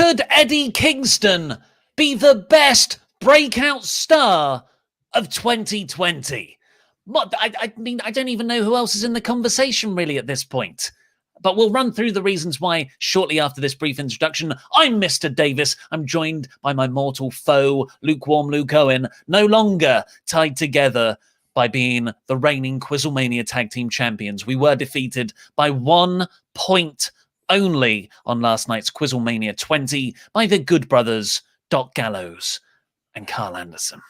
Could Eddie Kingston be the best breakout star of 2020? I mean, I don't even know who else is in the conversation really at this point. But we'll run through the reasons why shortly after this brief introduction. I'm Mr. Davis. I'm joined by my mortal foe, Lukewarm Luke Owen, no longer tied together by being the reigning Quizzlemania Tag Team Champions. We were defeated by 1 point only on last night's Quizzlemania 20 by the Good Brothers, Doc Gallows and Carl Anderson.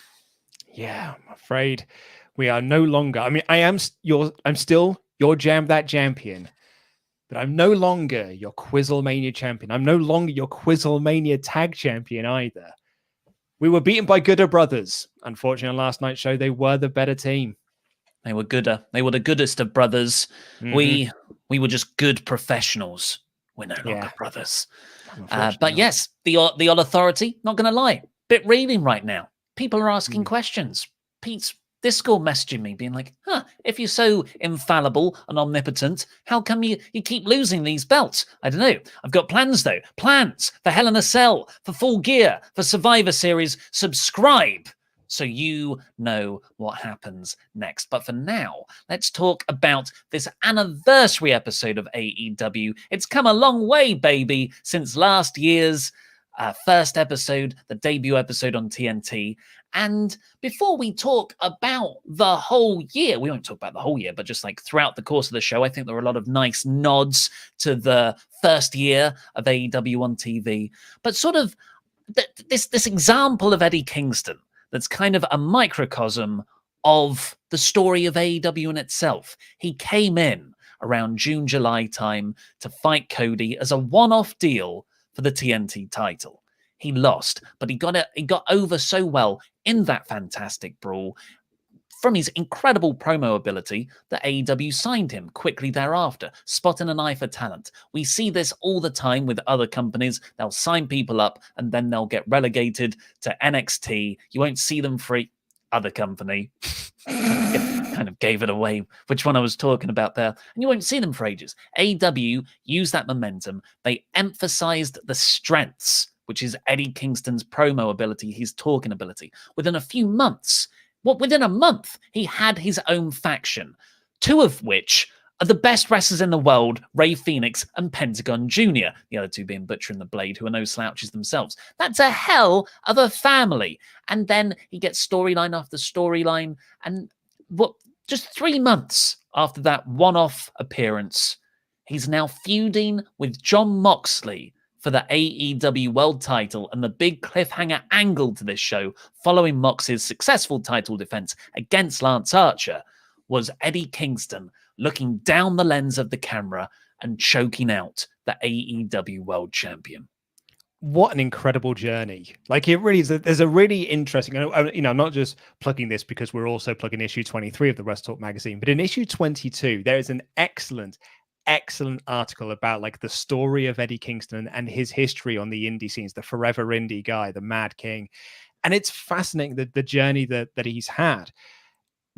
Yeah, I'm afraid we are no longer. I mean, I'm still your Jam That Champion. But I'm no longer your Quizzlemania champion. I'm no longer your Quizzlemania tag champion either. We were beaten by Gooder Brothers. Unfortunately, on last night's show, they were the better team. They were gooder. They were the goodest of brothers. We were just good professionals. We're no longer brothers. But yes, the odd authority, not going to lie, bit reading right now. People are asking questions. Pete's Discord messaging me being like, if you're so infallible and omnipotent, how come you keep losing these belts? I don't know. I've got plans, though. Plans for Hell in a Cell, for Full Gear, for Survivor Series. Subscribe so you know what happens next. But for now, let's talk about this anniversary episode of AEW. It's come a long way, baby, since last year's first episode, the debut episode on TNT. And before we talk about the whole year, we won't talk about the whole year, but just like throughout the course of the show, I think there were a lot of nice nods to the first year of AEW on TV. But sort of this example of Eddie Kingston, that's kind of a microcosm of the story of AEW in itself. He came in around June, July time to fight Cody as a one-off deal for the TNT title. He lost, but he got over so well in that fantastic brawl from his incredible promo ability that AEW signed him quickly thereafter, spotting an eye for talent. We see this all the time with other companies. They'll sign people up and then they'll get relegated to NXT. You won't see them for other company. Kind of gave it away which one I was talking about there. And you won't see them for ages. AEW used that momentum. They emphasized the strengths, which is Eddie Kingston's promo ability, his talking ability. Within a few months, within a month, he had his own faction, 2 of which are the best wrestlers in the world, Ray Phoenix and Pentagon Jr., the other 2 being Butcher and the Blade, who are no slouches themselves. That's a hell of a family. And then he gets storyline after storyline. And just 3 months after that one-off appearance, he's now feuding with Jon Moxley for the AEW World title, and the big cliffhanger angle to this show, following Mox's successful title defense against Lance Archer, was Eddie Kingston looking down the lens of the camera and choking out the AEW World Champion. What an incredible journey. Like, it really is. There's a really interesting, I'm not just plugging this because we're also plugging issue 23 of the WrestleTalk magazine, but in issue 22, there is an excellent article about like the story of Eddie Kingston and his history on the indie scenes, the forever indie guy, the Mad King. And it's fascinating the journey that he's had.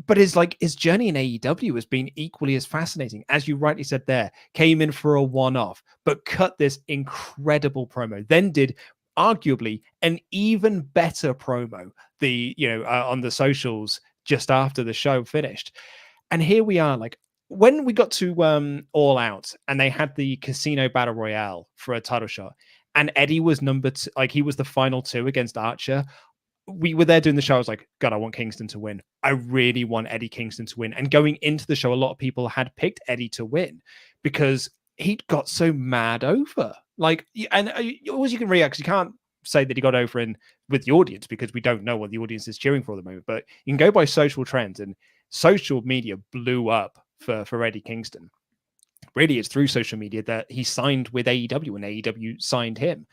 But his journey in AEW has been equally as fascinating. As you rightly said there, came in for a one-off, but cut this incredible promo, then did arguably an even better promo on the socials just after the show finished. And here we are, like, when we got to All Out and they had the Casino Battle Royale for a title shot, and Eddie was number 2, like he was the final 2 against Archer. We were there doing the show. I was like, God, I want Kingston to win. I really want Eddie Kingston to win. And going into the show, a lot of people had picked Eddie to win because he'd got so mad over. Like, and always you can react. You can't say that he got over with the audience because we don't know what the audience is cheering for at the moment. But you can go by social trends, and social media blew up for Eddie Kingston. Really, it's through social media that he signed with AEW and AEW signed him.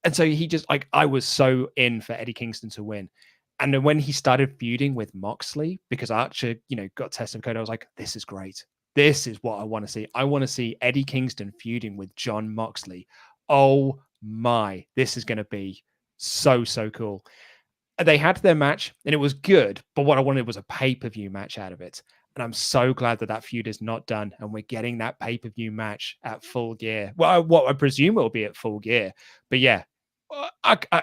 And so he just, like, I was so in for Eddie Kingston to win. And then when he started feuding with Moxley, because Archer, got tested code, I was like, this is great. This is what I want to see. I want to see Eddie Kingston feuding with Jon Moxley. Oh my, this is going to be so cool. They had their match and it was good, but what I wanted was a pay-per-view match out of it. And I'm so glad that feud is not done, and we're getting that pay-per-view match at Full Gear. Well, what I presume it will be at Full Gear, but yeah,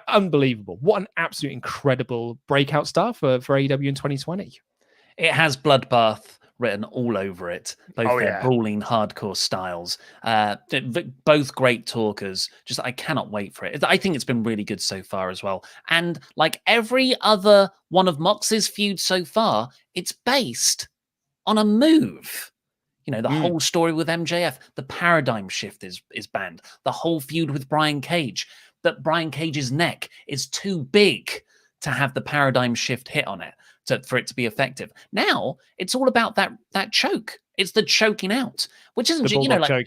unbelievable! What an absolute incredible breakout star for AEW in 2020. It has Bloodbath written all over it, both their brawling hardcore styles. Both great talkers. Just I cannot wait for it. I think it's been really good so far as well. And like every other one of Mox's feuds so far, it's based on a move. You know, the whole story with MJF, the paradigm shift is banned. The whole feud with Brian Cage, that Brian Cage's neck is too big to have the paradigm shift hit on it for it to be effective. Now it's all about that choke. It's the choking out, which isn't choke,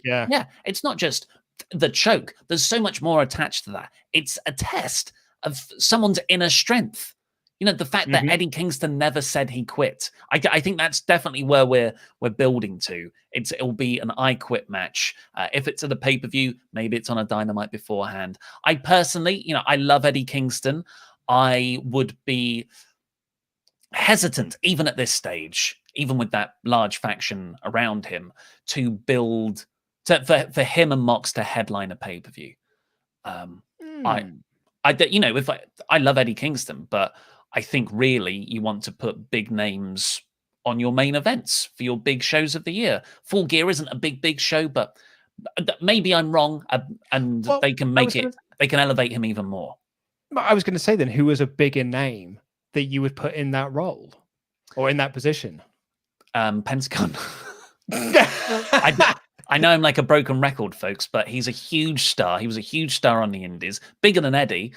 it's not just the choke. There's so much more attached to that. It's a test of someone's inner strength. You know, the fact that Eddie Kingston never said he quit. I think that's definitely where we're building to. It'll be an I quit match. If it's at a pay-per-view, maybe it's on a Dynamite beforehand. I personally, I love Eddie Kingston. I would be hesitant, even at this stage, even with that large faction around him, to build for him and Mox to headline a pay-per-view. I love Eddie Kingston, but I think really you want to put big names on your main events for your big shows of the year. Full Gear isn't a big show, but maybe I'm wrong, and they can they can elevate him even more. I was going to say then, who was a bigger name that you would put in that role or in that position? Pentagon. I know I'm like a broken record, folks, but he's a huge star. He was a huge star on the Indies, bigger than Eddie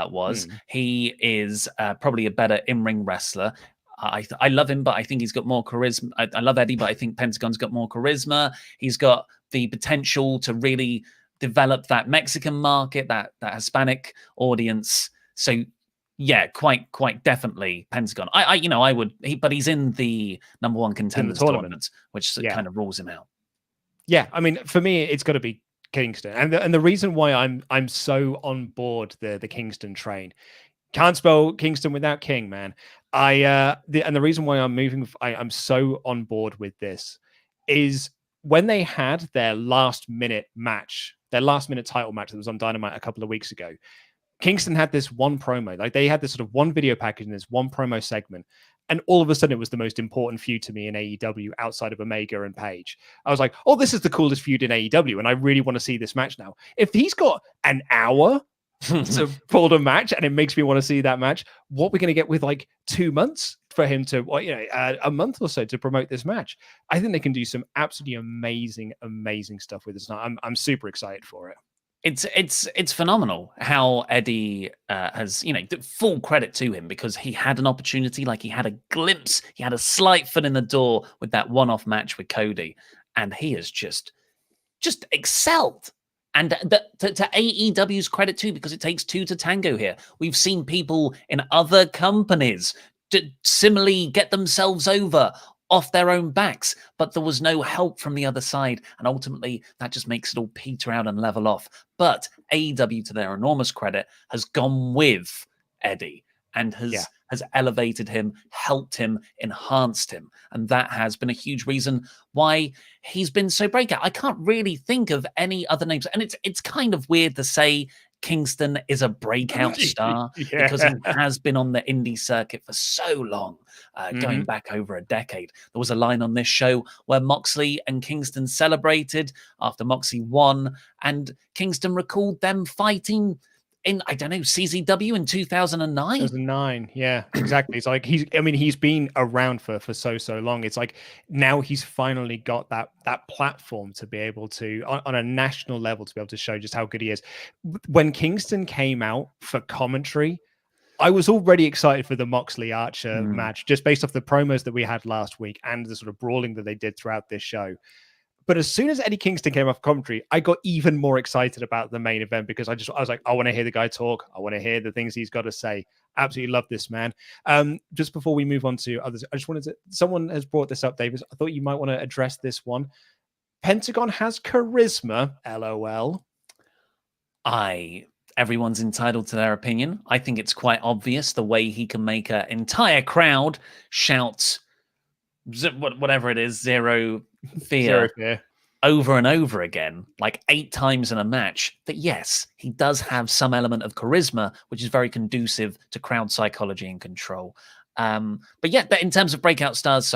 was. He is probably a better in-ring wrestler. I love him, but I think he's got more charisma. I love Eddie, but I think Pentagon's got more charisma. He's got the potential to really develop that Mexican market, that Hispanic audience. So yeah, quite definitely Pentagon. I would, but he's in the number one contenders tournament, which kind of rules him out. Yeah, I mean, for me, it's got to be Kingston, and the reason why I'm so on board the Kingston train. Can't spell Kingston without King, man. And the reason why I'm so on board with this is when they had their last minute title match that was on Dynamite a couple of weeks ago. Kingston had this one promo, like they had this sort of one video package and this one promo segment. And all of a sudden, it was the most important feud to me in AEW outside of Omega and Page. I was like, oh, this is the coolest feud in AEW. And I really want to see this match now. If he's got an hour to pull the match and it makes me want to see that match, what we're going to get with like 2 months for him to, a month or so to promote this match. I think they can do some absolutely amazing stuff with this. I'm super excited for it. It's phenomenal how Eddie has, full credit to him because he had an opportunity, like he had a glimpse, he had a slight foot in the door with that one-off match with Cody, and he has just excelled. And to AEW's credit too, because it takes two to tango here. We've seen people in other companies similarly get themselves over off their own backs, but there was no help from the other side. And ultimately, that just makes it all peter out and level off. But AEW, to their enormous credit, has gone with Eddie and has elevated him, helped him, enhanced him. And that has been a huge reason why he's been so breakout. I can't really think of any other names. And it's kind of weird to say Kingston is a breakout star because he has been on the indie circuit for so long, going back over a decade. There was a line on this show where Moxley and Kingston celebrated after Moxley won, and Kingston recalled them fighting in, I don't know, CZW in 2009. 2009, yeah, exactly. It's like he's been around for so long. It's like now he's finally got that platform to be able to, on a national level, to be able to show just how good he is. When Kingston came out for commentary, I was already excited for the Moxley Archer match, just based off the promos that we had last week and the sort of brawling that they did throughout this show. But as soon as Eddie Kingston came off commentary, I got even more excited about the main event because I was like, I want to hear the guy talk. I want to hear the things he's got to say. Absolutely love this man. Just before we move on to others, I just wanted to, someone has brought this up, Davis. I thought you might want to address this one. Pentagon has charisma, LOL. Everyone's entitled to their opinion. I think it's quite obvious the way he can make an entire crowd shout whatever it is, Zero Fear. Zero Fear. Over and over again, like 8 times in a match, that yes, he does have some element of charisma, which is very conducive to crowd psychology and control. But yeah, in terms of breakout stars,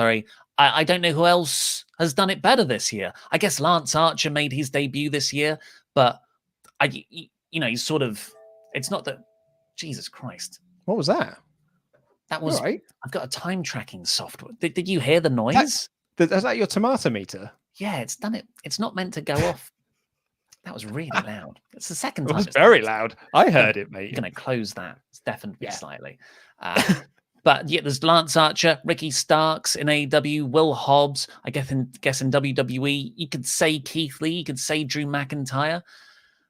I don't know who else has done it better this year. I guess Lance Archer made his debut this year, but he's sort of, it's not that, Jesus Christ. What was that? That was, right. I've got a time tracking software. Did you hear the noise? Is that your tomato meter? Yeah, it's done it. It's not meant to go off. That was really loud. It's the second time. It was very loud. I heard it, mate. I'm going to close that. It's definitely slightly. But yeah, there's Lance Archer, Ricky Starks in AEW, Will Hobbs, I guess in WWE. You could say Keith Lee, you could say Drew McIntyre.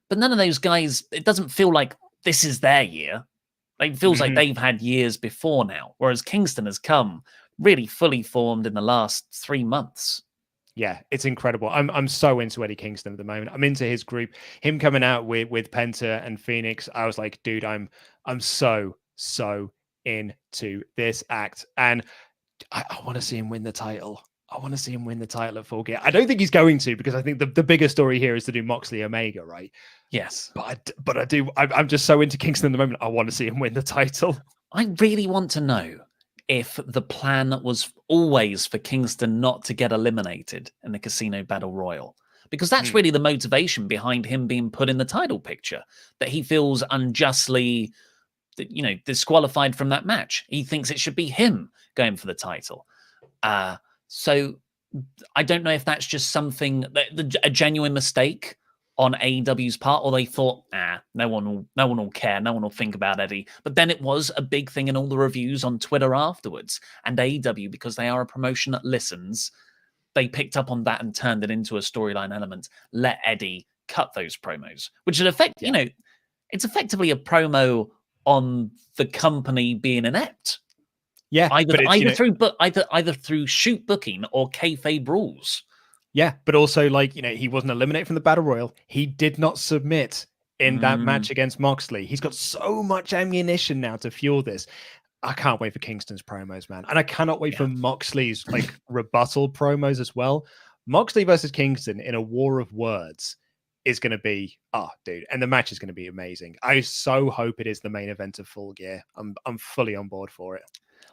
But none of those guys, it doesn't feel like this is their year. It feels like they've had years before now, whereas Kingston has come really fully formed in the last 3 months. Yeah, it's incredible. I'm so into Eddie Kingston at the moment. I'm into his group. Him coming out with Penta and Phoenix. I was like, dude, I'm so into this act, and I want to see him win the title. I want to see him win the title at Full Gear. I don't think he's going to, because I think the bigger story here is to do Moxley Omega, right? Yes, but I do. I'm just so into Kingston at the moment. I want to see him win the title. I really want to know if the plan was always for Kingston not to get eliminated in the Casino Battle Royal. Because that's really the motivation behind him being put in the title picture, that he feels unjustly, disqualified from that match. He thinks it should be him going for the title. So I don't know if that's just something, a genuine mistake on AEW's part, or they thought, no one will care, no one will think about Eddie. But then it was a big thing in all the reviews on Twitter afterwards. And AEW, because they are a promotion that listens, they picked up on that and turned it into a storyline element. Let Eddie cut those promos, which in effect, it's effectively a promo on the company being inept. Yeah, either through shoot booking or kayfabe rules. Yeah, but also, he wasn't eliminated from the Battle Royal. He did not submit in that match against Moxley. He's got so much ammunition now to fuel this. I can't wait for Kingston's promos, man. And I cannot wait for Moxley's rebuttal promos as well. Moxley versus Kingston in a war of words is going to be, dude. And the match is going to be amazing. I so hope it is the main event of Full Gear. I'm fully on board for it.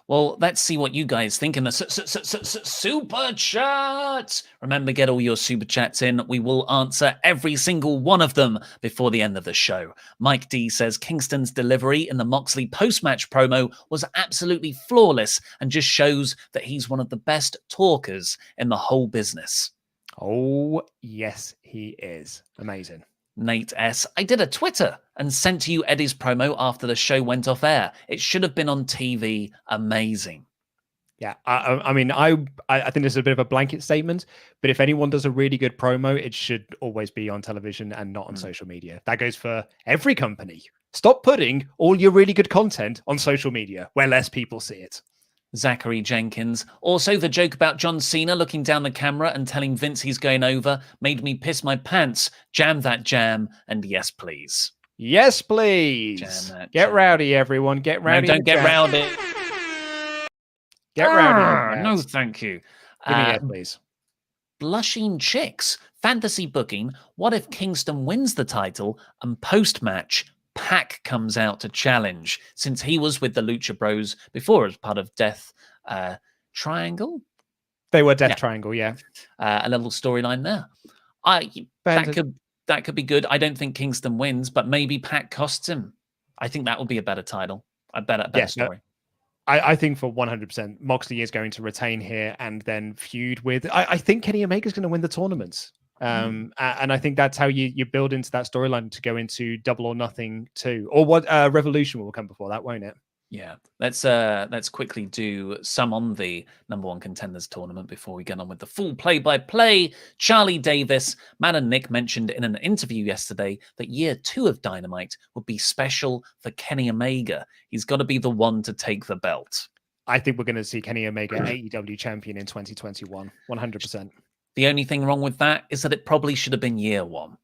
Well, let's see what you guys think in the super chats. Remember, get all your super chats in. We will answer every single one of them before the end of the show. Mike D says Kingston's delivery in the Moxley post-match promo was absolutely flawless and just shows that he's one of the best talkers in the whole business. Oh, yes, he is. Amazing. Nate S. I did a Twitter and sent to you Eddie's promo after the show went off air. It should have been on TV. Amazing. Yeah, I mean, I think this is a bit of a blanket statement, but if anyone does a really good promo, it should always be on television and not on social media. That goes for every company. Stop putting all your really good content on social media where less people see it. Zachary Jenkins. Also, the joke about John Cena looking down the camera and telling Vince he's going over made me piss my pants. Jam that jam, and yes, please. Yes, please. Get rowdy, everyone. Get rowdy. No, don't get rowdy. Get rowdy. No, thank you. Give me yes, please. Blushing Chicks. Fantasy booking. What if Kingston wins the title and post-match Pac comes out to challenge, since he was with the Lucha Bros before as part of Death Triangle? They were Death Triangle, yeah. A little storyline there. That could be good. I don't think Kingston wins, but maybe Pac costs him. I think that would be a better title. A better story. I think for 100%, Moxley is going to retain here and then feud with... I think Kenny Omega is going to win the tournament. And I think that's how you build into that storyline to go into Double or Nothing 2, or what Revolution will come before that, won't it? Yeah, let's quickly do some on the number one contenders tournament before we get on with the full play-by-play. Charlie Davis, Matt and Nick mentioned in an interview yesterday that year 2 of Dynamite would be special for Kenny Omega. He's got to be the one to take the belt. I think we're going to see Kenny Omega AEW champion in 2021, 100%. The only thing wrong with that is that it probably should have been year 1.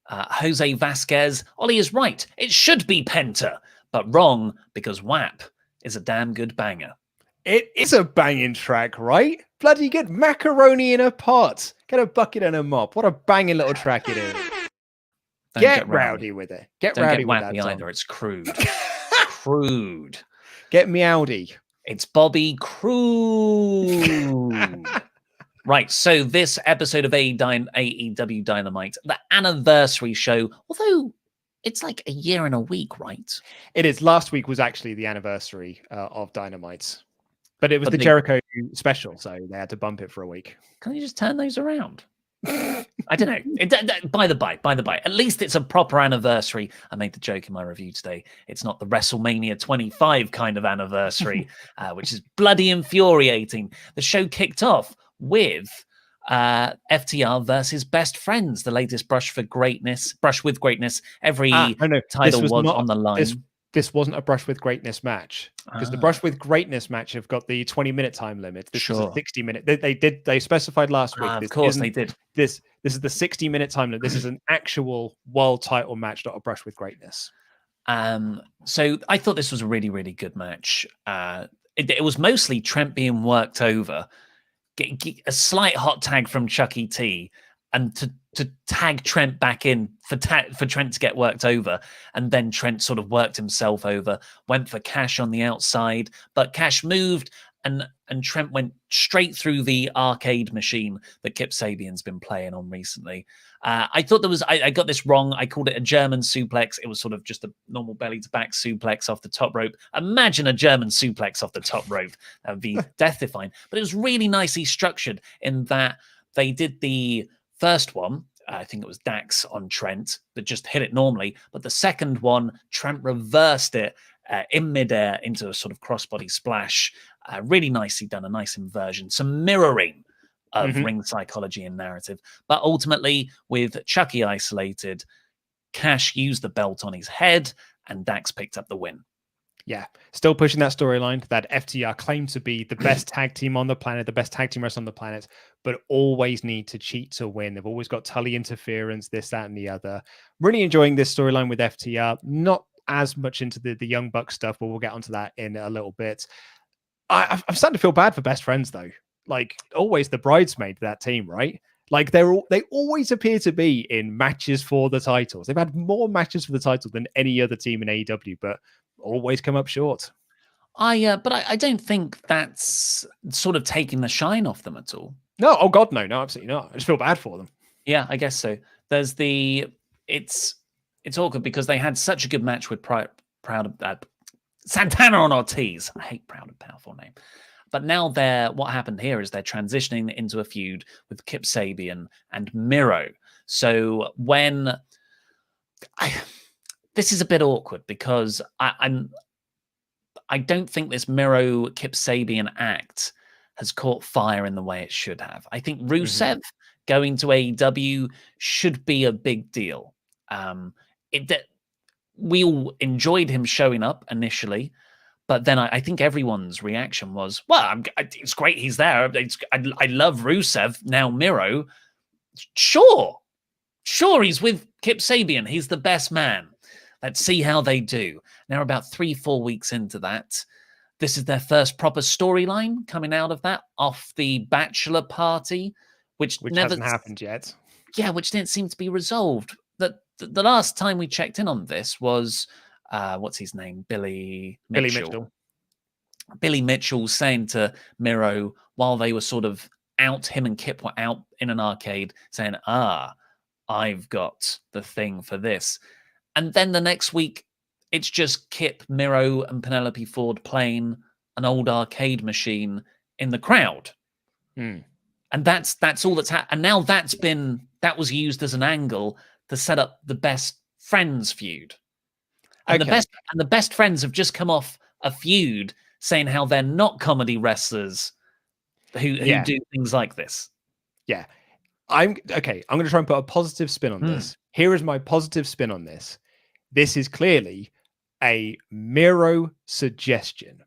Jose Vasquez, Ollie is right. It should be Penta, but wrong because WAP is a damn good banger. It is a banging track, right? Bloody good. Macaroni in a pot. Get a bucket and a mop. What a banging little track it is. Get rowdy with it. Don't rowdy get with wappy that either. It's crude. Crude. Get meowdy. It's Bobby Crude. Right, so this episode of AEW Dynamite, the anniversary show, although it's like a year and a week, right? It is. Last week was actually the anniversary of Dynamite. But it was the Jericho special, so they had to bump it for a week. Can you just turn those around? I don't know. By the by, at least it's a proper anniversary. I made the joke in my review today. It's not the WrestleMania 25 kind of anniversary, which is bloody infuriating. The show kicked off with FTR versus Best Friends, the latest brush with greatness. Every title was on the line. This wasn't a Brush with Greatness match, because the Brush with Greatness match have got the 20-minute time limit. This is a 60-minute. They specified last week. Of course they did. This is the 60-minute time limit. This is an actual world title match, not a Brush with Greatness. So I thought this was a really, really good match. It was mostly Trent being worked over, a slight hot tag from Chucky T, and to tag Trent back in for Trent to get worked over, and then Trent sort of worked himself over, went for Cash on the outside, but Cash moved, and Trent went straight through the arcade machine that Kip Sabian's been playing on recently. I thought I got this wrong. I called it a German suplex. It was sort of just a normal belly to back suplex off the top rope. Imagine a German suplex off the top rope. That would be death-defying. But it was really nicely structured in that they did the first one, I think it was Dax on Trent, that just hit it normally. But the second one, Trent reversed it in midair into a sort of crossbody splash. Really nicely done, a nice inversion, some mirroring of ring psychology and narrative. But ultimately, with Chucky isolated, Cash used the belt on his head, and Dax picked up the win. Yeah, still pushing that storyline that FTR claim to be the best tag team on the planet, the best tag team wrestler on the planet, but always need to cheat to win. They've always got Tully interference, this, that, and the other. Really enjoying this storyline with FTR. Not as much into the Young Buck stuff, but we'll get onto that in a little bit. I'm starting to feel bad for Best Friends, though. Like, always the bridesmaid of that team, right? Like, they always appear to be in matches for the titles. They've had more matches for the title than any other team in AEW, but always come up short. But I don't think that's sort of taking the shine off them at all. No, oh God, no, absolutely not. I just feel bad for them. Yeah, I guess so. It's awkward because they had such a good match with Santana and Ortiz. I hate Proud and Powerful name. But now what happened here is they're transitioning into a feud with Kip Sabian and Miro. So this is a bit awkward because I don't think this Miro Kip Sabian act has caught fire in the way it should have. I think Rusev going to AEW should be a big deal. We all enjoyed him showing up initially, but then I think everyone's reaction was, well, it's great he's there. I love Rusev. Now Miro, sure, he's with Kip Sabian. He's the best man. Let's see how they do. Now, about 3-4 weeks into that, this is their first proper storyline coming out of that, off the bachelor party, which never hasn't happened yet. Yeah, which didn't seem to be resolved. The last time we checked in on this was, what's his name? Billy Mitchell. Billy Mitchell saying to Miro, while they were sort of out, him and Kip were out in an arcade, saying, I've got the thing for this. And then the next week, it's just Kip, Miro, and Penelope Ford playing an old arcade machine in the crowd. And that's all that's happened. And now that was used as an angle to set up the Best Friends feud. And the best friends have just come off a feud saying how they're not comedy wrestlers who do things like this. Yeah. I'm going to try and put a positive spin on this. Here is my positive spin on this. This is clearly a Miro suggestion.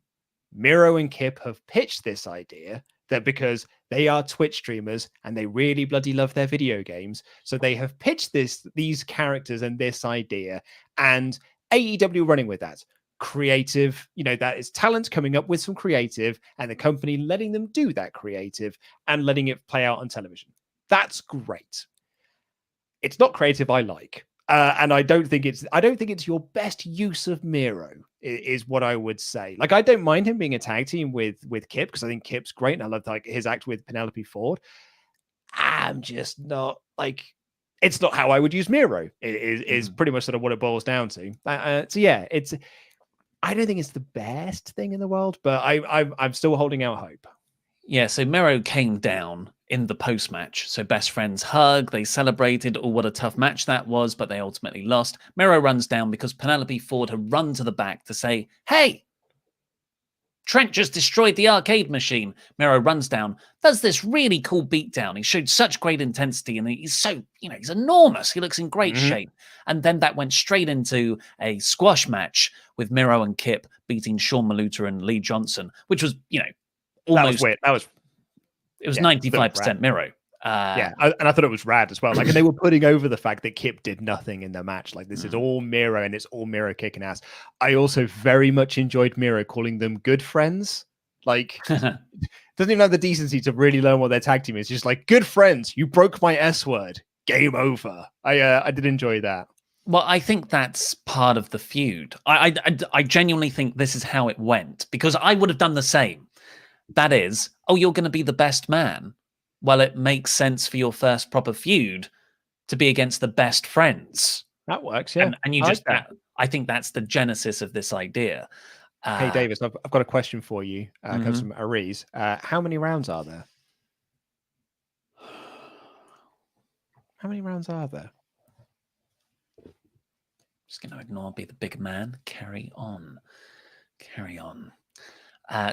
Miro and Kip have pitched this idea that because they are Twitch streamers and they really bloody love their video games, so they have pitched these characters and this idea, and AEW running with that. creative, that is talent coming up with some creative and the company letting them do that creative and letting it play out on television. That's great. It's not creative I like. And I don't think it's your best use of Miro is what I would say. Like, I don't mind him being a tag team with Kip, because I think Kip's great and I love like his act with Penelope Ford. I'm just not like, it's not how I would use Miro. It is pretty much sort of what it boils down to. So yeah, I don't think it's the best thing in the world, but I'm still holding out hope. Yeah, so Miro came down in the post-match. So best friends hug, they celebrated, oh, what a tough match that was, but they ultimately lost. Miro runs down because Penelope Ford had run to the back to say, hey, Trent just destroyed the arcade machine. Miro runs down, does this really cool beatdown. He showed such great intensity, and he's so, he's enormous. He looks in great shape. And then that went straight into a squash match with Miro and Kip beating Sean Maluta and Lee Johnson, which was, almost... It was 95% Miro. And I thought it was rad as well. Like, and they were putting over the fact that Kip did nothing in the match. Like, this is all Miro, and it's all Miro kicking ass. I also very much enjoyed Miro calling them good friends. Like, doesn't even have the decency to really learn what their tag team is. Just like, good friends. You broke my S word. Game over. I did enjoy that. Well, I think that's part of the feud. I genuinely think this is how it went, because I would have done the same. That is, oh, you're going to be the best man. Well, it makes sense for your first proper feud to be against the best friends. That works, yeah. And you just, I think that's the genesis of this idea. Hey, Davis, I've got a question for you. Comes from Aries. How many rounds are there? How many rounds are there? Just going to ignore, be the big man. Carry on.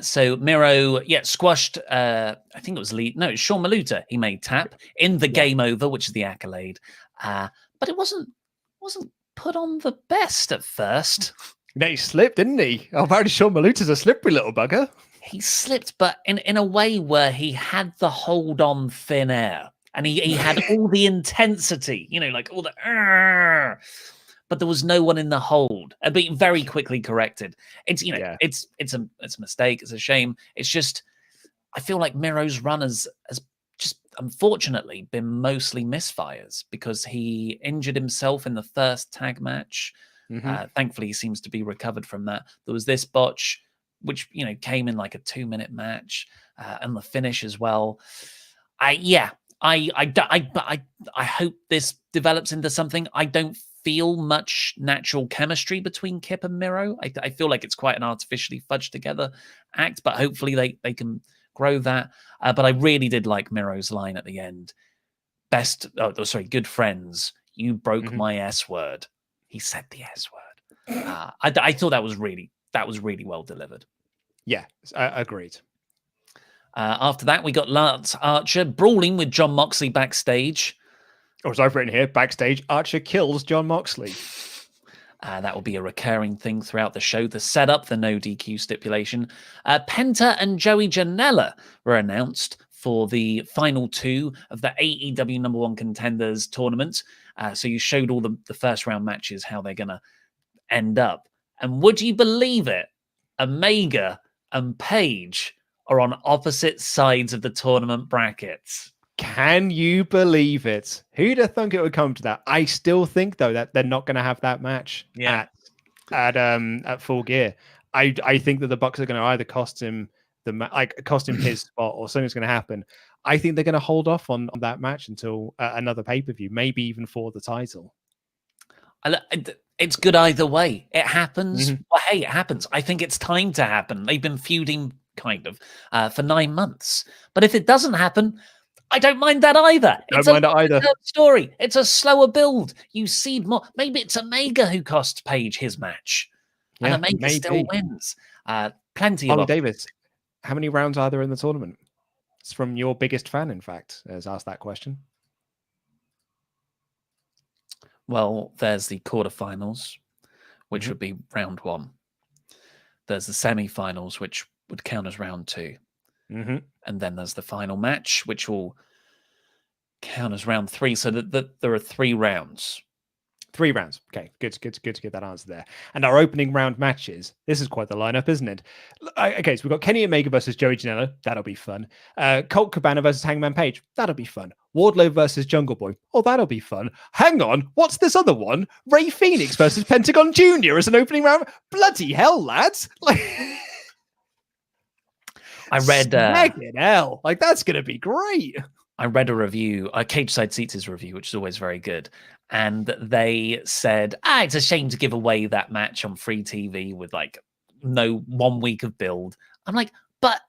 So Miro, squashed. I think it was Sean Maluta. He made tap in the game over, which is the accolade. But it wasn't put on the best at first. No, he slipped, didn't he? Oh, apparently Sean Maluta's a slippery little bugger. He slipped, but in a way where he had the hold on thin air, and he had all the intensity, like all the. But there was no one in the hold. But very quickly corrected. It's it's a mistake. It's a shame. It's just, I feel like Miro's run has just unfortunately been mostly misfires, because he injured himself in the first tag match. Thankfully, he seems to be recovered from that. There was this botch, which came in like a 2-minute match, and the finish as well. I hope this develops into something. I don't feel much natural chemistry between Kip and Miro. I feel like it's quite an artificially fudged together act, but hopefully they can grow that. But I really did like Miro's line at the end. Good friends. You broke my S word. He said the S word. I thought that was really well delivered. Yeah, agreed. After that, we got Lance Archer brawling with Jon Moxley backstage. Or as I've written here, backstage, Archer kills Jon Moxley. That will be a recurring thing throughout the show. The setup, the no DQ stipulation. Penta and Joey Janela were announced for the final 2 of the AEW number 1 contenders tournament. So you showed all the first round matches, how they're going to end up. And would you believe it? Omega and Paige are on opposite sides of the tournament brackets. Can you believe it? Who'd have thunk it would come to that? I still think, though, that they're not going to have that match at Full Gear. I think that the Bucks are going to either cost him his spot, or something's going to happen. I think they're going to hold off on that match until another pay-per-view, maybe even for the title. It's good either way. It happens. Well, hey, it happens. I think it's time to happen. They've been feuding kind of for 9 months. But if it doesn't happen, I don't mind that either. It's a story. It's a slower build. You seed more. Maybe it's Omega who cost Paige his match. And Omega still wins. Plenty of Davis, how many rounds are there in the tournament? It's from your biggest fan, in fact, has asked that question. Well, there's the quarterfinals, which would be round 1. There's the semi-finals, which would count as round 2. And then there's the final match, which will count as round 3. So that there are 3 rounds. 3 rounds. Okay, good to get that answer there. And our opening round matches. This is quite the lineup, isn't it? Okay, so we've got Kenny Omega versus Joey Janela. That'll be fun. Colt Cabana versus Hangman Page. That'll be fun. Wardlow versus Jungle Boy. Oh, that'll be fun. Hang on, what's this other one? Ray Phoenix versus Pentagon Jr. as an opening round. Bloody hell, lads! Like, I read hell, like that's gonna be great. I read a review, Cage Side Seats' review, which is always very good. And they said, it's a shame to give away that match on free TV with like no 1 week of build. I'm like, but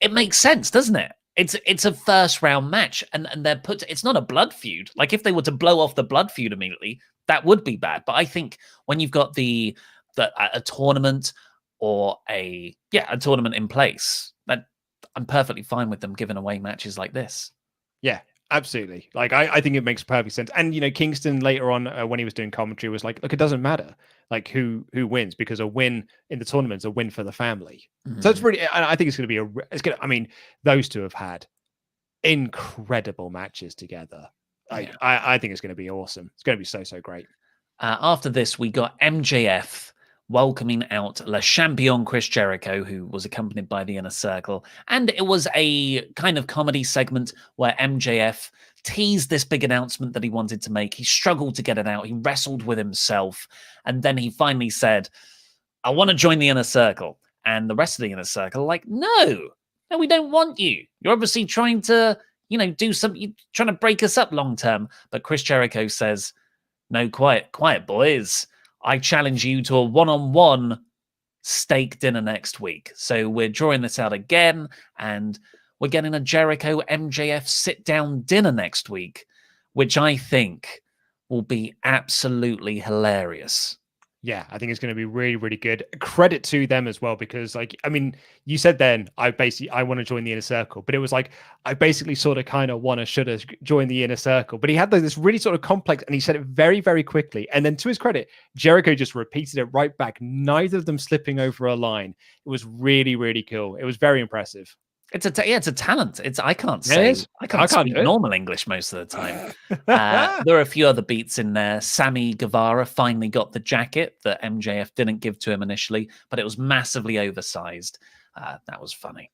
it makes sense, doesn't it? It's a first round match, and it's not a blood feud. Like if they were to blow off the blood feud immediately, that would be bad. But I think when you've got a tournament or a tournament in place, that I'm perfectly fine with them giving away matches like this. Yeah, absolutely. Like I think it makes perfect sense. And Kingston later on when he was doing commentary was like, look, it doesn't matter like who wins, because a win in the tournament is a win for the family. Mm-hmm. So it's really, I think it's going to be I mean, those two have had incredible matches together. I think it's going to be awesome. It's going to be so great. After this, we got MJF welcoming out Le Champion Chris Jericho, who was accompanied by the Inner Circle. And it was a kind of comedy segment where MJF teased this big announcement that he wanted to make. He struggled to get it out. He wrestled with himself. And then he finally said, I want to join the Inner Circle. And the rest of the Inner Circle are like, no, we don't want you. You're obviously trying to, do something, you're trying to break us up long term. But Chris Jericho says, no, quiet, boys. I challenge you to a one-on-one steak dinner next week. So we're drawing this out again, and we're getting a Jericho MJF sit-down dinner next week, which I think will be absolutely hilarious. Yeah, I think it's going to be really, really good. Credit to them as well, because you said then I want to join the Inner Circle, but it was like I basically sort of kind of should have joined the Inner Circle. But he had this really sort of complex, and he said it very, very quickly. And then to his credit, Jericho just repeated it right back, neither of them slipping over a line. It was really, really cool. It was very impressive. It's a talent. I can't speak normal English most of the time. There are a few other beats in there. Sammy Guevara finally got the jacket that MJF didn't give to him initially, but it was massively oversized. That was funny.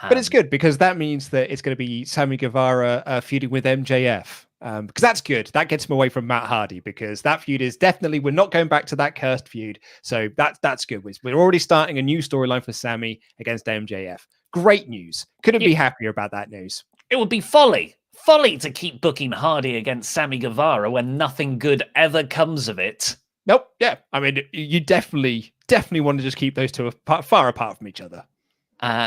But it's good because that means that it's going to be Sammy Guevara feuding with MJF. Because that's good. That gets him away from Matt Hardy, because that feud is definitely, we're not going back to that cursed feud. So that's good. We're already starting a new storyline for Sammy against MJF. Great news. Couldn't be happier about that news. It would be folly to keep booking Hardy against Sammy Guevara when nothing good ever comes of it. Nope. Yeah. I mean, you definitely want to just keep those two far apart from each other.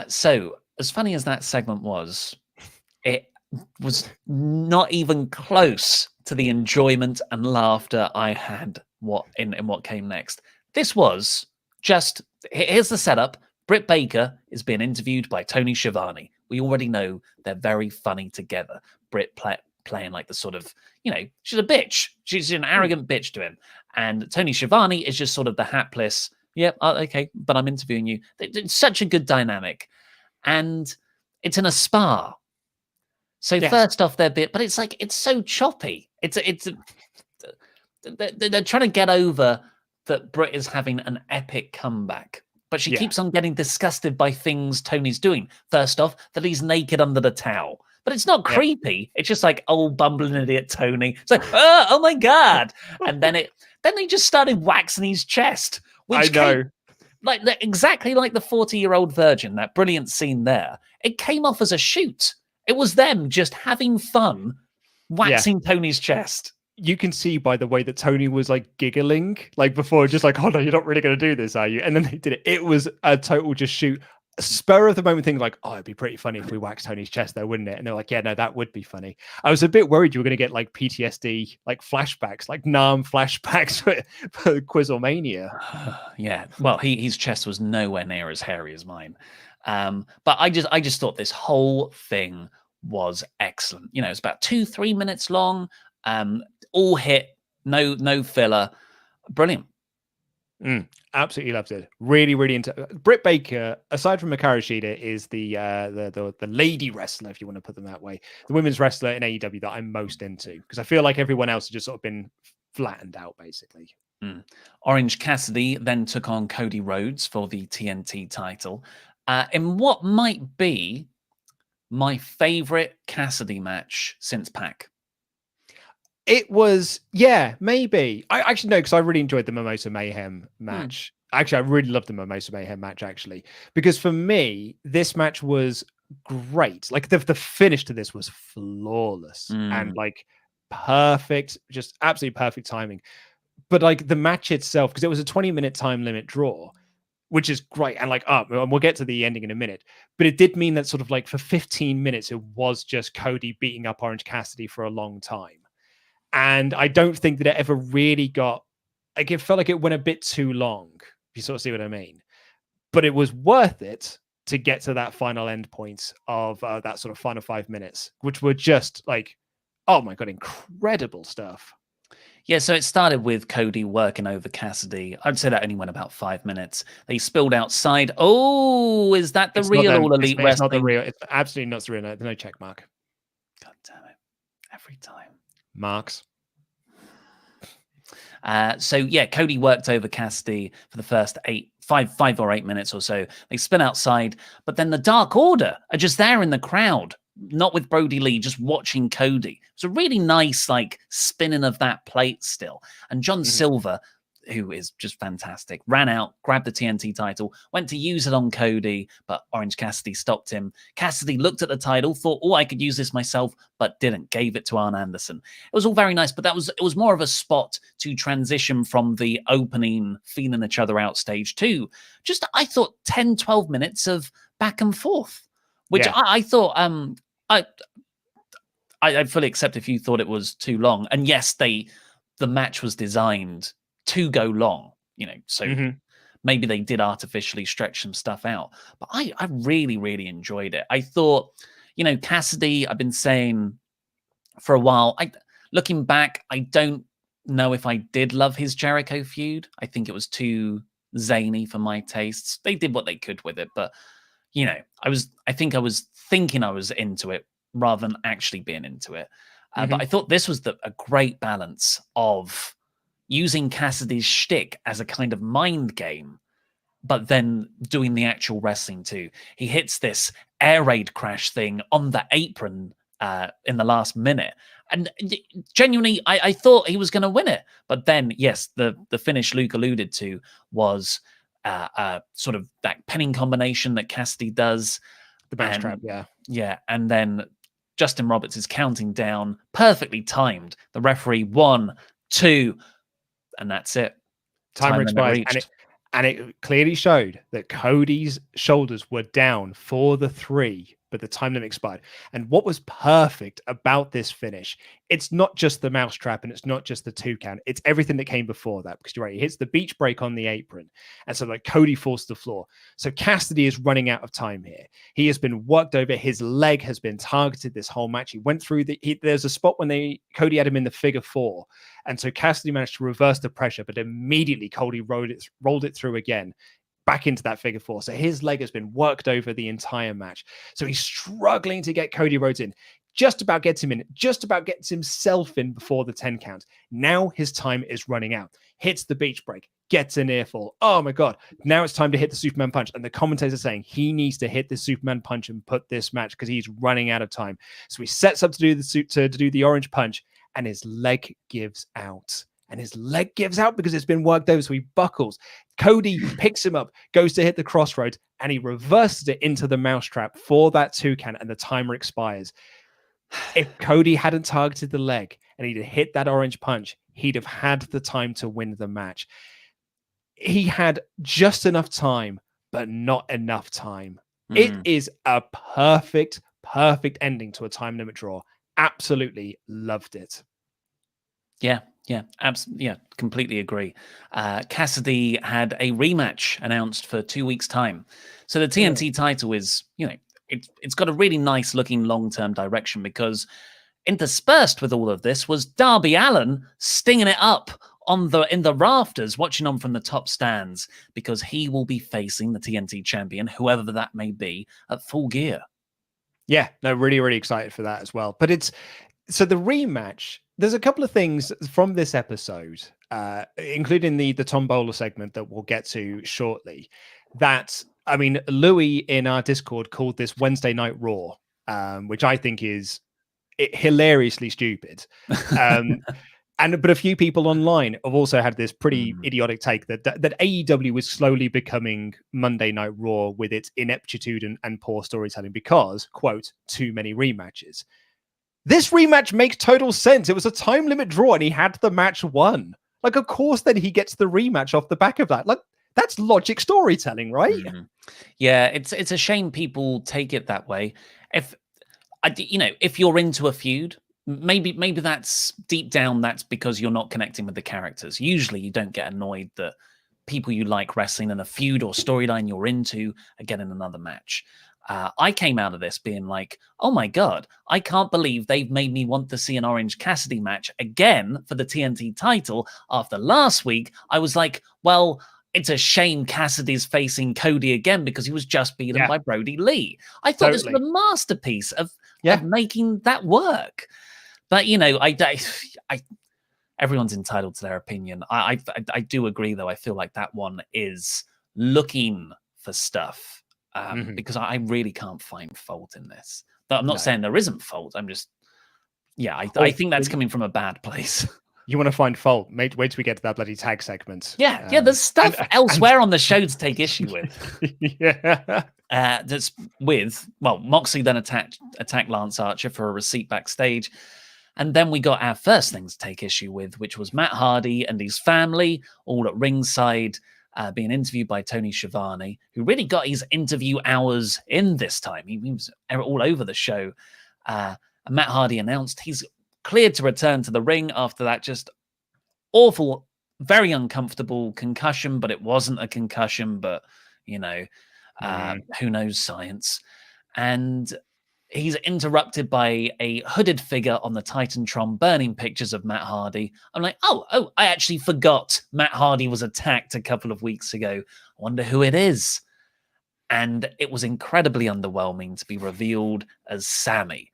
So as funny as that segment was, it was not even close to the enjoyment and laughter I had in what came next. This was just, here's the setup. Britt Baker is being interviewed by Tony Schiavone. We already know they're very funny together. Britt playing like the sort of, she's a bitch. She's an arrogant bitch to him. And Tony Schiavone is just sort of the hapless, okay, but I'm interviewing you. It's such a good dynamic. And it's in a spa. So first off, they're but it's like, it's so choppy. They're trying to get over that Britt is having an epic comeback. But she keeps on getting disgusted by things Tony's doing. First off, that he's naked under the towel. But it's not creepy. It's just like, oh, bumbling idiot Tony. It's like, oh my God. And then they just started waxing his chest. Which I know. Exactly like the 40-year-old virgin, that brilliant scene there. It came off as a shoot. It was them just having fun waxing Tony's chest. You can see by the way that Tony was like giggling, like before, just like, oh no, you're not really going to do this, are you? And then they did it. It was a total just shoot. Spur of the moment thing, like, oh, it'd be pretty funny if we waxed Tony's chest though, wouldn't it? And they're like, yeah, no, that would be funny. I was a bit worried you were going to get like PTSD, like flashbacks, like Nam flashbacks for Quizlemania. Yeah, well, his chest was nowhere near as hairy as mine. But I just thought this whole thing was excellent. It's about 2-3 minutes long. All hit, no filler. Brilliant. Absolutely loved it. Really, really into Britt Baker. Aside from Hikaru Shida, is the lady wrestler, if you want to put them that way, the women's wrestler in AEW that I'm most into, because I feel like everyone else has just sort of been flattened out, basically. Orange Cassidy then took on Cody Rhodes for the TNT title in what might be my favorite Cassidy match since Pac. It was, yeah, maybe. I actually know, because I really enjoyed the Mimosa Mayhem match. Actually, I really loved the Mimosa Mayhem match, actually, because for me, this match was great. Like the finish to this was flawless and like perfect, just absolutely perfect timing. But like the match itself, because it was a 20-minute time limit draw, which is great. And like, and we'll get to the ending in a minute, but it did mean that sort of like for 15 minutes, it was just Cody beating up Orange Cassidy for a long time. And I don't think that it ever really got, like, it felt like it went a bit too long, if you sort of see what I mean. But it was worth it to get to that final end point of that sort of final 5 minutes, which were just like, oh my God, incredible stuff. Yeah, so it started with Cody working over Cassidy. I'd say that only went about 5 minutes. They spilled outside. Oh, is that the real All Elite Wrestling? It's not the real. It's absolutely not the real. There's no check mark. God damn it. Every time. Marks. So yeah, Cody worked over Cassidy for the first 5 or 8 minutes or so. They spin outside, but then the Dark Order are just there in the crowd, not with Brody Lee, just watching Cody. It's a really nice like spinning of that plate still. And John Silver, who is just fantastic, ran out, grabbed the TNT title, went to use it on Cody, but Orange Cassidy stopped him. Cassidy looked at the title, thought, oh, I could use this myself, but didn't, gave it to Arn Anderson. It was all very nice, but it was more of a spot to transition from the opening feeling each other out stage to just, I thought, 10, 12 minutes of back and forth, which I thought, I fully accept if you thought it was too long. And yes, the match was designed to go long, so maybe they did artificially stretch some stuff out. But I really, really enjoyed it. I thought, Cassidy, I've been saying for a while, looking back, I don't know if I did love his Jericho feud. I think it was too zany for my tastes. They did what they could with it, but I think I was thinking I was into it rather than actually being into it. But I thought this was a great balance of using Cassidy's shtick as a kind of mind game, but then doing the actual wrestling too. He hits this air raid crash thing on the apron in the last minute. And genuinely, I thought he was going to win it. But then, yes, the finish Luke alluded to was sort of that pinning combination that Cassidy does. The bounce trap, yeah. Yeah, and then Justin Roberts is counting down, perfectly timed. The referee, 1, 2, and that's it. Timer expired, and it clearly showed that Cody's shoulders were down for the 3, but the time limit expired. And what was perfect about this finish, it's not just the mousetrap and it's not just the 2 count, it's everything that came before that. Because you're right, he hits the beach break on the apron, and so like Cody falls to the floor. So Cassidy is running out of time here. He has been worked over. His leg has been targeted this whole match. He went through there's a spot when Cody had him in the figure 4, and so Cassidy managed to reverse the pressure, but immediately Cody rolled it through again, back into that figure 4. So his leg has been worked over the entire match. So he's struggling to get Cody Rhodes in. Just about gets him in, just about gets himself in before the 10 count. Now his time is running out. Hits the beach break, gets an earful. Oh my God. Now it's time to hit the Superman punch. And the commentators are saying he needs to hit the Superman punch and put this match because he's running out of time. So he sets up to do the orange punch, and his leg gives out. And his leg gives out because it's been worked over, so he buckles. Cody picks him up, goes to hit the crossroads, and he reverses it into the mousetrap for that 2 count, and the timer expires. If Cody hadn't targeted the leg and he'd hit that orange punch, he'd have had the time to win the match. He had just enough time, but not enough time. It is a perfect ending to a time limit draw. Absolutely loved it. Yeah, absolutely. Yeah, completely agree. Cassidy had a rematch announced for 2 weeks' time. So the TNT title is, it's got a really nice looking long-term direction, because interspersed with all of this was Darby Allin stinging it up in the rafters, watching on from the top stands, because he will be facing the TNT champion, whoever that may be, at Full Gear. Yeah, no, really, really excited for that as well. But so the rematch there's a couple of things from this episode, including the Tombola segment that we'll get to shortly. That, I mean, Louis in our Discord called this Wednesday Night Raw, which I think is hilariously stupid. But a few people online have also had this pretty idiotic take that AEW is slowly becoming Monday Night Raw with its ineptitude and poor storytelling because, quote, too many rematches. This rematch makes total sense. It was a time limit draw and he had the match won. Like, of course, then he gets the rematch off the back of that. Like, that's logic storytelling, right? Yeah, it's a shame people take it that way. If you're into a feud, maybe that's deep down, that's because you're not connecting with the characters. Usually you don't get annoyed that people you like wrestling in a feud or storyline you're into are getting another match. I came out of this being like, oh my God, I can't believe they've made me want to see an Orange Cassidy match again for the TNT title. After last week, I was like, well, it's a shame Cassidy's facing Cody again because he was just beaten by Brody Lee. I thought this was a masterpiece of making that work. But, everyone's entitled to their opinion. I do agree, though. I feel like that one is looking for stuff. Because I really can't find fault in this. But I'm not saying there isn't fault. I'm just, I think that's coming from a bad place. You want to find fault? Wait till we get to that bloody tag segment. Yeah, there's stuff elsewhere on the show to take issue with. That's with, Moxley then attacked Lance Archer for a receipt backstage. And then we got our first thing to take issue with, which was Matt Hardy and his family all at ringside, being interviewed by Tony Schiavone, who really got his interview hours in this time. He was all over the show. And Matt Hardy announced he's cleared to return to the ring after that just awful, very uncomfortable concussion, but it wasn't a concussion, but, who knows science. And he's interrupted by a hooded figure on the Titantron burning pictures of Matt Hardy. I'm like, oh, I actually forgot Matt Hardy was attacked a couple of weeks ago. I wonder who it is. And it was incredibly underwhelming to be revealed as Sammy.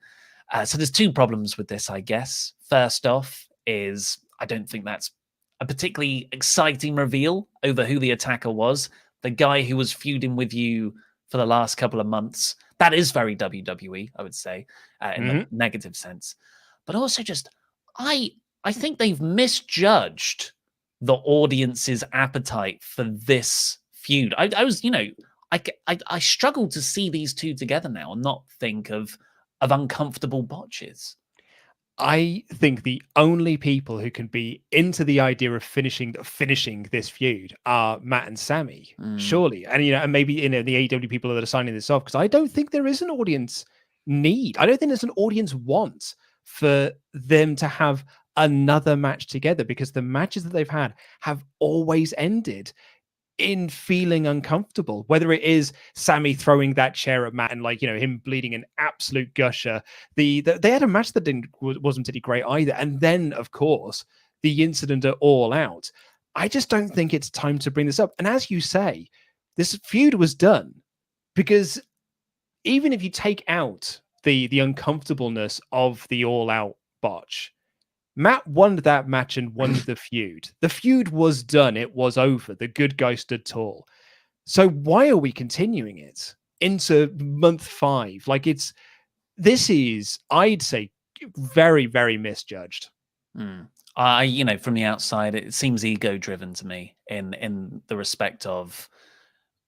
So there's two problems with this, I guess. First off is I don't think that's a particularly exciting reveal over who the attacker was. The guy who was feuding with you for the last couple of months. That is very WWE, I would say, in the negative sense. But also just, I think they've misjudged the audience's appetite for this feud. I struggle to see these two together now and not think of uncomfortable botches. I think the only people who can be into the idea of finishing this feud are Matt and Sammy, surely. And and maybe the AEW people that are signing this off, because I don't think there is an audience need. I don't think there's an audience want for them to have another match together, because the matches that they've had have always ended in feeling uncomfortable, whether it is Sammy throwing that chair at Matt and him bleeding an absolute gusher. They had a match that wasn't particularly great either. And then, of course, the incident at All Out. I just don't think it's time to bring this up. And as you say, this feud was done because even if you take out the uncomfortableness of the All Out botch, Matt won that match and won the feud. The feud was done. It was over. The good guy stood tall. So why are we continuing it into month 5? This is, I'd say, very, very misjudged. From the outside, it seems ego-driven to me in the respect of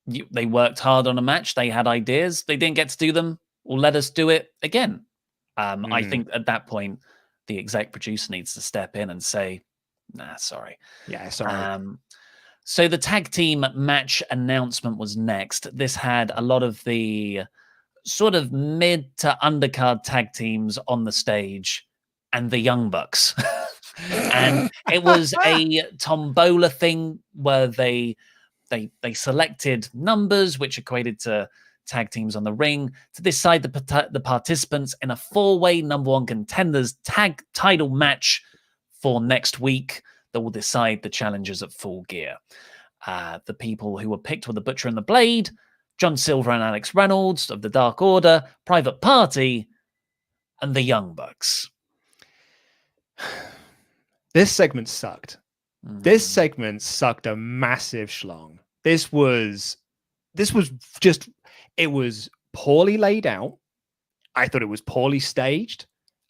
they worked hard on a match. They had ideas. They didn't get to do them. Well, let us do it again. I think at that point, the exec producer needs to step in and say, nah, sorry. Yeah, sorry. So the tag team match announcement was next. This had a lot of the sort of mid to undercard tag teams on the stage and the Young Bucks. And it was a tombola thing where they selected numbers, which equated to tag teams on the ring, to decide the participants in a 4-way number 1 contenders tag title match for next week that will decide the challengers at Full Gear. The people who were picked were the Butcher and the Blade, John Silver and Alex Reynolds of the Dark Order, Private Party, and the Young Bucks. This segment sucked. This segment sucked a massive schlong. This was just, it was poorly laid out. I thought it was poorly staged.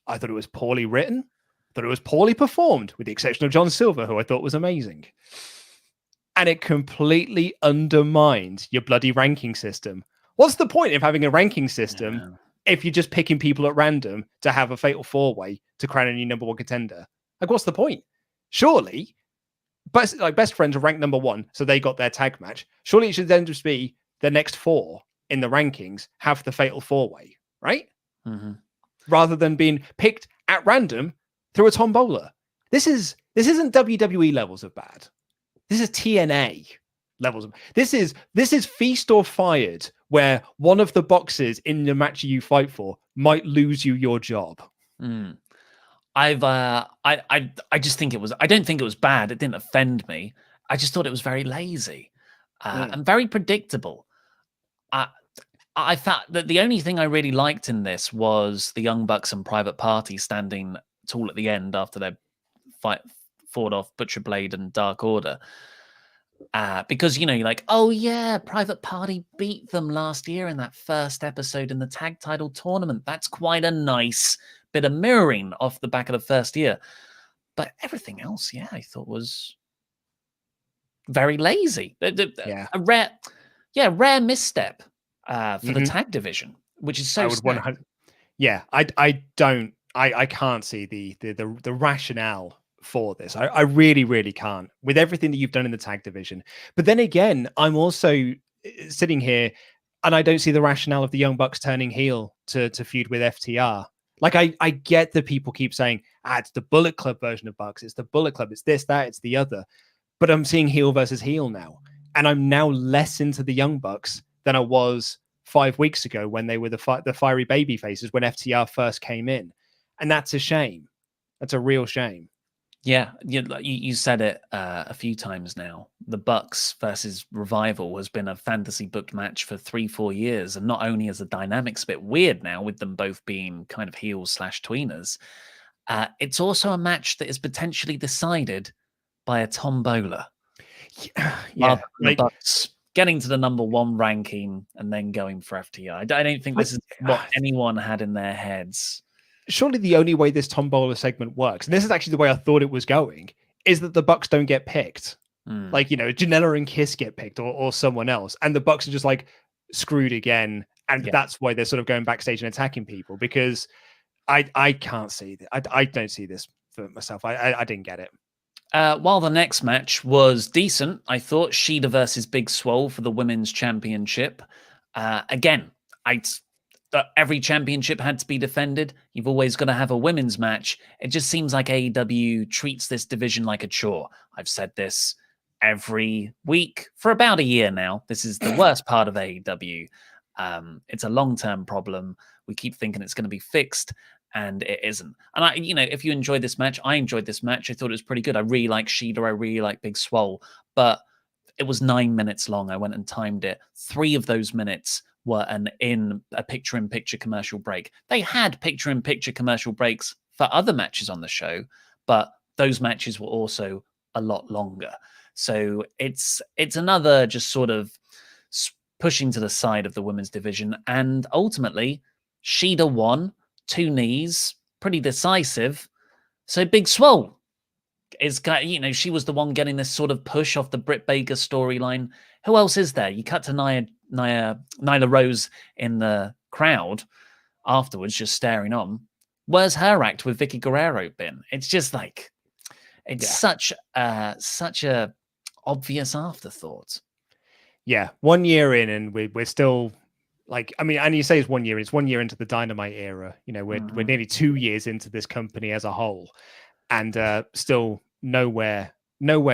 I thought it was poorly written. I thought it was poorly performed, with the exception of John Silver, who I thought was amazing. And it completely undermined your bloody ranking system. What's the point of having a ranking system if you're just picking people at random to have a fatal four-way to crown a new number one contender? Like, what's the point? Surely, best friends are ranked number one, so they got their tag match. Surely it should then just be the next four in the rankings have the fatal four-way, right? Mm-hmm. Rather than being picked at random through a tombola. This isn't WWE levels of bad. This is TNA levels of. This is feast or fired, where one of the boxes in the match you fight for might lose you your job. I just think it was. I don't think it was bad. It didn't offend me. I just thought it was very lazy and very predictable. I thought that the only thing I really liked in this was the Young Bucks and Private Party standing tall at the end after they fought off Butcher Blade and Dark Order. Because, you're like, oh yeah, Private Party beat them last year in that first episode in the tag title tournament. That's quite a nice bit of mirroring off the back of the first year. But everything else, I thought was very lazy. A rare misstep for the tag division, which is so sad. I can't see the rationale for this. I really, really can't, with everything that you've done in the tag division. But then again, I'm also sitting here and I don't see the rationale of the Young Bucks turning heel to feud with FTR. Like, I get that people keep saying, it's the Bullet Club version of Bucks. It's the Bullet Club. It's this, that, it's the other. But I'm seeing heel versus heel now. And I'm now less into the Young Bucks than I was 5 weeks ago when they were the fiery baby faces when FTR first came in. And that's a shame. That's a real shame. Yeah, you said it a few times now. The Bucks versus Revival has been a fantasy booked match for 3-4 years. And not only is the dynamics a bit weird now with them both being kind of heels / tweeners, it's also a match that is potentially decided by a tombola. The Bucks getting to the number one ranking and then going for FTR. I don't think this is what anyone had in their heads. Surely the only way this tombola segment works, and this is actually the way I thought it was going, is that the Bucks don't get picked. Like, Janela and Kiss get picked or someone else. And the Bucks are just like screwed again. And that's why they're sort of going backstage and attacking people, because I can't see that. I don't see this for myself. I didn't get it. While the next match was decent, I thought Shida versus Big Swole for the Women's Championship. Again, every championship had to be defended. You've always got to have a women's match. It just seems like AEW treats this division like a chore. I've said this every week for about a year now. This is the worst part of AEW. It's a long-term problem. We keep thinking it's going to be fixed, and it isn't. And if you enjoyed this match, I enjoyed this match. I thought it was pretty good. I really like Shida. I really like Big Swole. But it was 9 minutes long. I went and timed it. 3 of those minutes were in a picture-in-picture commercial break. They had picture-in-picture commercial breaks for other matches on the show, but those matches were also a lot longer. So it's another just sort of pushing to the side of the women's division. And ultimately, Shida won, 2 knees, pretty decisive. So Big Swole is, she was the one getting this sort of push off the Britt Baker storyline. Who else is there? You cut to Nyla Rose in the crowd afterwards, just staring on. Where's her act with Vicky Guerrero been? It's just like, such a obvious afterthought. Yeah, 1 year in, and we're still like, and you say it's 1 year. It's 1 year into the Dynamite era. We're nearly 2 years into this company as a whole, and still nowhere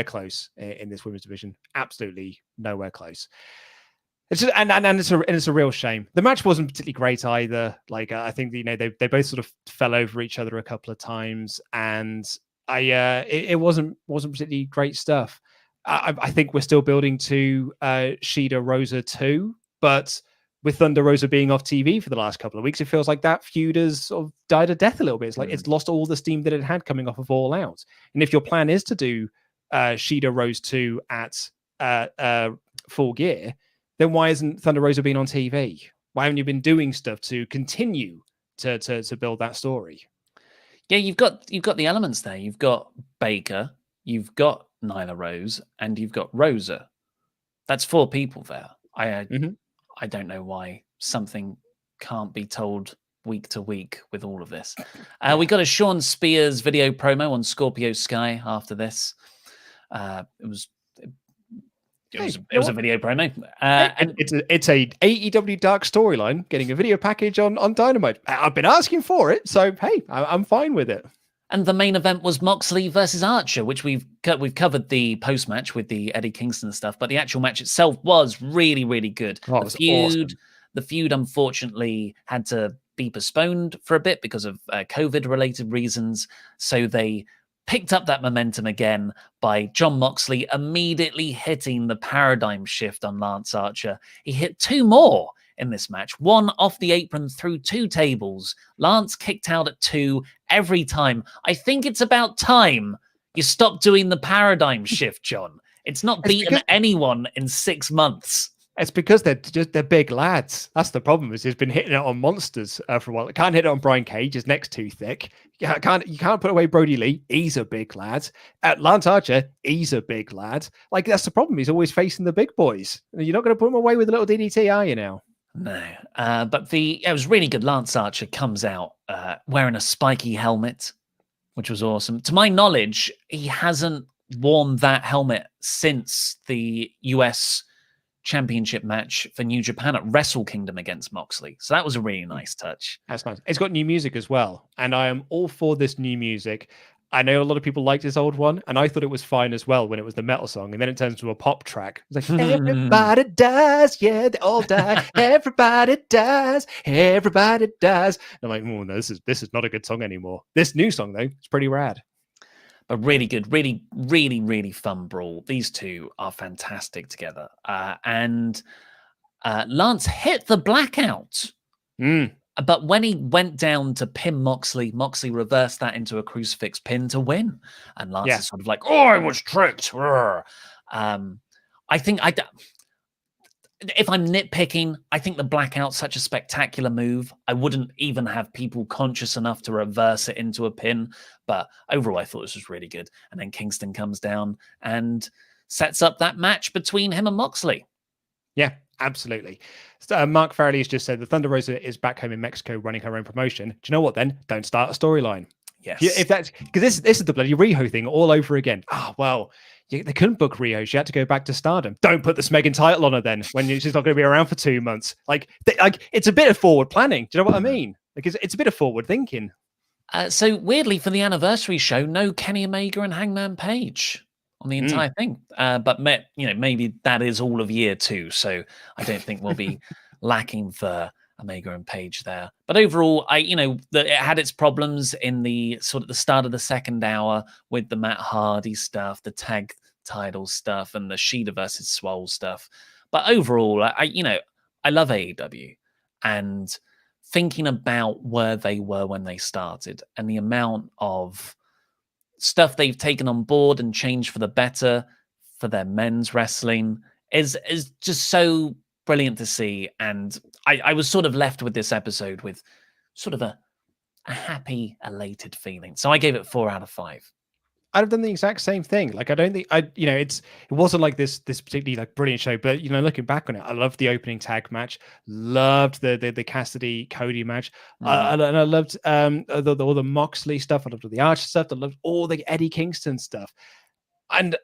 close in this women's division. Absolutely nowhere close. It's just, and it's a real shame. The match wasn't particularly great either. Like, I think they both sort of fell over each other a couple of times, and it wasn't particularly great stuff. I think we're still building to Shida Rosa 2, but with Thunder Rosa being off TV for the last couple of weeks, it feels like that feud has sort of died a death a little bit. It's like it's lost all the steam that it had coming off of All Out. And if your plan is to do Shida Rose 2 at Full Gear, then why isn't Thunder Rosa been on TV? Why haven't you been doing stuff to continue to build that story? Yeah, you've got the elements there. You've got Baker, you've got Nyla Rose, and you've got Rosa. That's 4 people there. I don't know why something can't be told week to week with all of this. We got a Sean Spears video promo on Scorpio Sky after this. It was a video promo. And it's a AEW Dark storyline getting a video package on Dynamite. I've been asking for it, so hey, I'm fine with it. And the main event was Moxley versus Archer, which we've covered the post match with the Eddie Kingston stuff, but the actual match itself was really, really good. Awesome. The feud, unfortunately, had to be postponed for a bit because of COVID-related reasons. So they picked up that momentum again by Jon Moxley immediately hitting the paradigm shift on Lance Archer. He hit 2 more in this match, 1 off the apron through 2 tables. Lance kicked out at 2 every time. I think it's about time you stop doing the paradigm shift, John. It's not beaten anyone in 6 months. It's because they're big lads. That's the problem. Is he's been hitting it on monsters for a while. Can't hit it on Brian Cage. His neck's too thick. You can't put away Brody Lee. He's a big lad. Lance Archer, he's a big lad. Like, that's the problem. He's always facing the big boys. You're not going to put him away with a little DDT, are you now? No. But it was really good. Lance Archer comes out wearing a spiky helmet, which was awesome. To my knowledge, he hasn't worn that helmet since the US Championship match for New Japan at Wrestle Kingdom against Moxley. So that was a really nice touch. That's nice. It's got new music as well. And I am all for this new music. I know a lot of people like this old one, and I thought it was fine as well when it was the metal song, and then it turns into a pop track. It's like, everybody dies, yeah, they all die. Everybody dies, everybody dies. And I'm like, oh, no, this is not a good song anymore. This new song, though, it's pretty rad. A really good, really, really, really fun brawl. These two are fantastic together. And Lance hit the blackout. But when he went down to pin Moxley, Moxley reversed that into a crucifix pin to win. And Lance is sort of like, oh, I was tricked. I think if I'm nitpicking, I think the blackout's such a spectacular move. I wouldn't even have people conscious enough to reverse it into a pin. But overall, I thought this was really good. And then Kingston comes down and sets up that match between him and Moxley. Yeah, absolutely. So, Mark Farrelly has just said the Thunder Rosa is back home in Mexico running her own promotion. Do you know what then? Don't start a storyline. Yes. If that's because this is the bloody Riho thing all over again. Well, they couldn't book Riho. She had to go back to Stardom. Don't put the Megan title on her then when she's not going to be around for 2 months. Like it's a bit of forward planning. Do you know what I mean? Like it's a bit of forward thinking. So weirdly, for the anniversary show, no Kenny Omega and Hangman Page on the entire thing. But maybe that is all of year 2. So I don't think we'll be lacking for Omega and Page there. But overall, it had its problems in the sort of the start of the second hour with the Matt Hardy stuff, the tag title stuff, and the Shida versus Swole stuff. But overall, I love AEW, and thinking about where they were when they started and the amount of stuff they've taken on board and changed for the better for their men's wrestling is just so brilliant to see. And I was sort of left with this episode with sort of a happy, elated feeling. So I gave it 4 out of 5. I'd have done the exact same thing. Like, I don't think it wasn't like this particularly like brilliant show, but looking back on it, I loved the opening tag match, loved the Cassidy Cody match, and I loved all the Moxley stuff, I loved all the Archer stuff, I loved all the Eddie Kingston stuff, and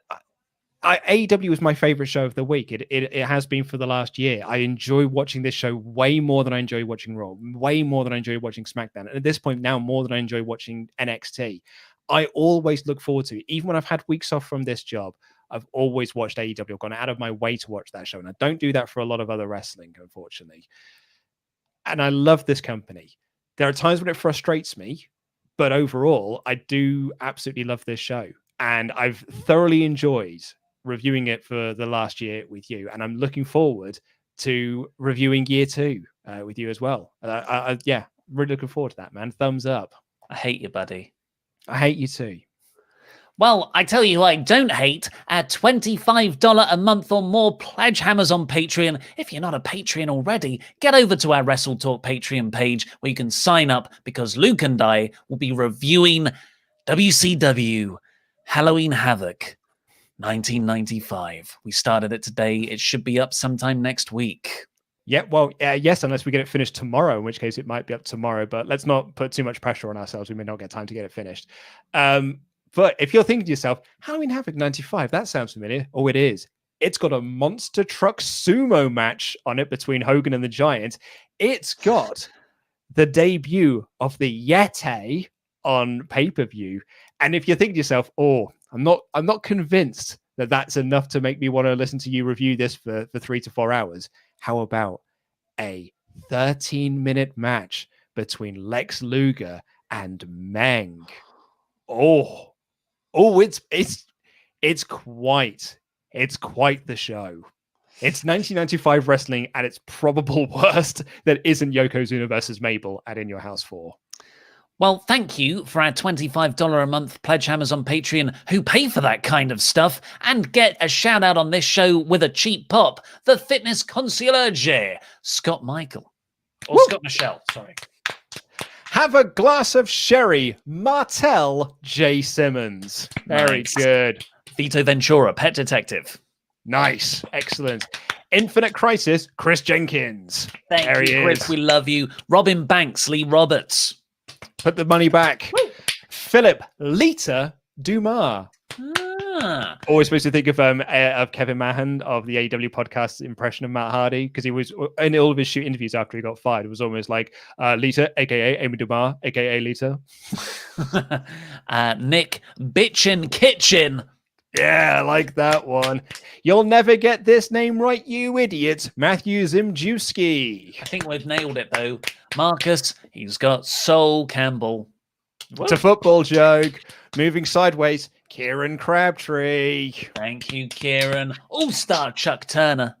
AEW was my favorite show of the week. It has been for the last year. I enjoy watching this show way more than I enjoy watching Raw, way more than I enjoy watching SmackDown, and at this point now more than I enjoy watching NXT. I always look forward to it. Even when I've had weeks off from this job, I've always watched AEW. I've gone out of my way to watch that show. And I don't do that for a lot of other wrestling, unfortunately. And I love this company. There are times when it frustrates me, but overall, I do absolutely love this show. And I've thoroughly enjoyed reviewing it for the last year with you. And I'm looking forward to reviewing year 2 with you as well. Yeah, really looking forward to that, man. Thumbs up. I hate you, buddy. I hate you too. Well, I tell you who I don't hate, at $25 a month or more pledge hammers on Patreon. If you're not a Patreon already, get over to our WrestleTalk Patreon page where you can sign up, because Luke and I will be reviewing WCW Halloween Havoc 1995. We started it today. It should be up sometime next week. Yeah, well, yes, unless we get it finished tomorrow, in which case it might be up tomorrow. But let's not put too much pressure on ourselves. We may not get time to get it finished. But if you're thinking to yourself, Halloween Havoc 95, that sounds familiar. Oh, it is. It's got a monster truck sumo match on it between Hogan and the Giant. It's got the debut of the Yeti on pay-per-view. And if you're thinking to yourself, oh, I'm not convinced that that's enough to make me want to listen to you review this for 3 to 4 hours, how about a 13-minute match between Lex Luger and Meng? Oh, it's quite the show. It's 1995 wrestling at its probable worst that isn't Yokozuna versus Mabel at In Your House 4. Well, thank you for our $25 a month pledge hammers on Patreon who pay for that kind of stuff and get a shout out on this show with a cheap pop. The fitness concierge, Scott Michael. Or Scott Michelle, sorry. Have a glass of sherry, Martel J. Simmons. Very good. Vito Ventura, Pet Detective. Nice. Excellent. Infinite Crisis, Chris Jenkins. Thank you, Chris. We love you. Robin Banks, Lee Roberts. Put the money back. Woo. Philip Lita Dumas. Always supposed to think of Kevin Mahan of the AEW podcast's impression of Matt Hardy, because he was in all of his shoot interviews after he got fired. It was almost like Lita, aka Amy Dumas, aka Lita. Nick Bitchin Kitchen. Yeah, I like that one. You'll never get this name right, you idiot. Matthew Zimjewski. I think we've nailed it, though. Marcus, he's got Sol Campbell. It's a football joke. Moving sideways, Kieran Crabtree. Thank you, Kieran. All-star Chuck Turner.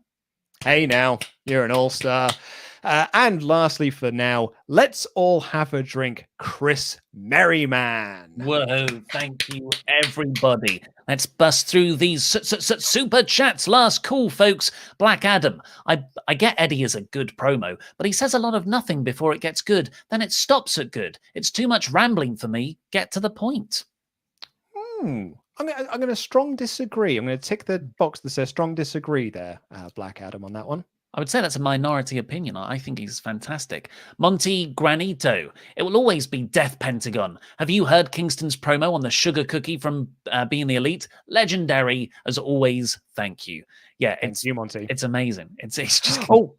Hey now, you're an all-star. And lastly for now, let's all have a drink, Chris Merriman. Whoa, thank you, everybody. Let's bust through these super chats. Last call, folks. Black Adam. I get Eddie is a good promo, but he says a lot of nothing before it gets good. Then it stops at good. It's too much rambling for me. Get to the point. I'm going to strong disagree. I'm going to tick the box that says strong disagree there, Black Adam, on that one. I would say that's a minority opinion. I think he's fantastic. Monty Granito. It will always be Death Pentagon. Have you heard Kingston's promo on the sugar cookie from Being the Elite? Legendary as always. Thank you. Yeah, Thank you, Monty. It's amazing. It's just. Oh,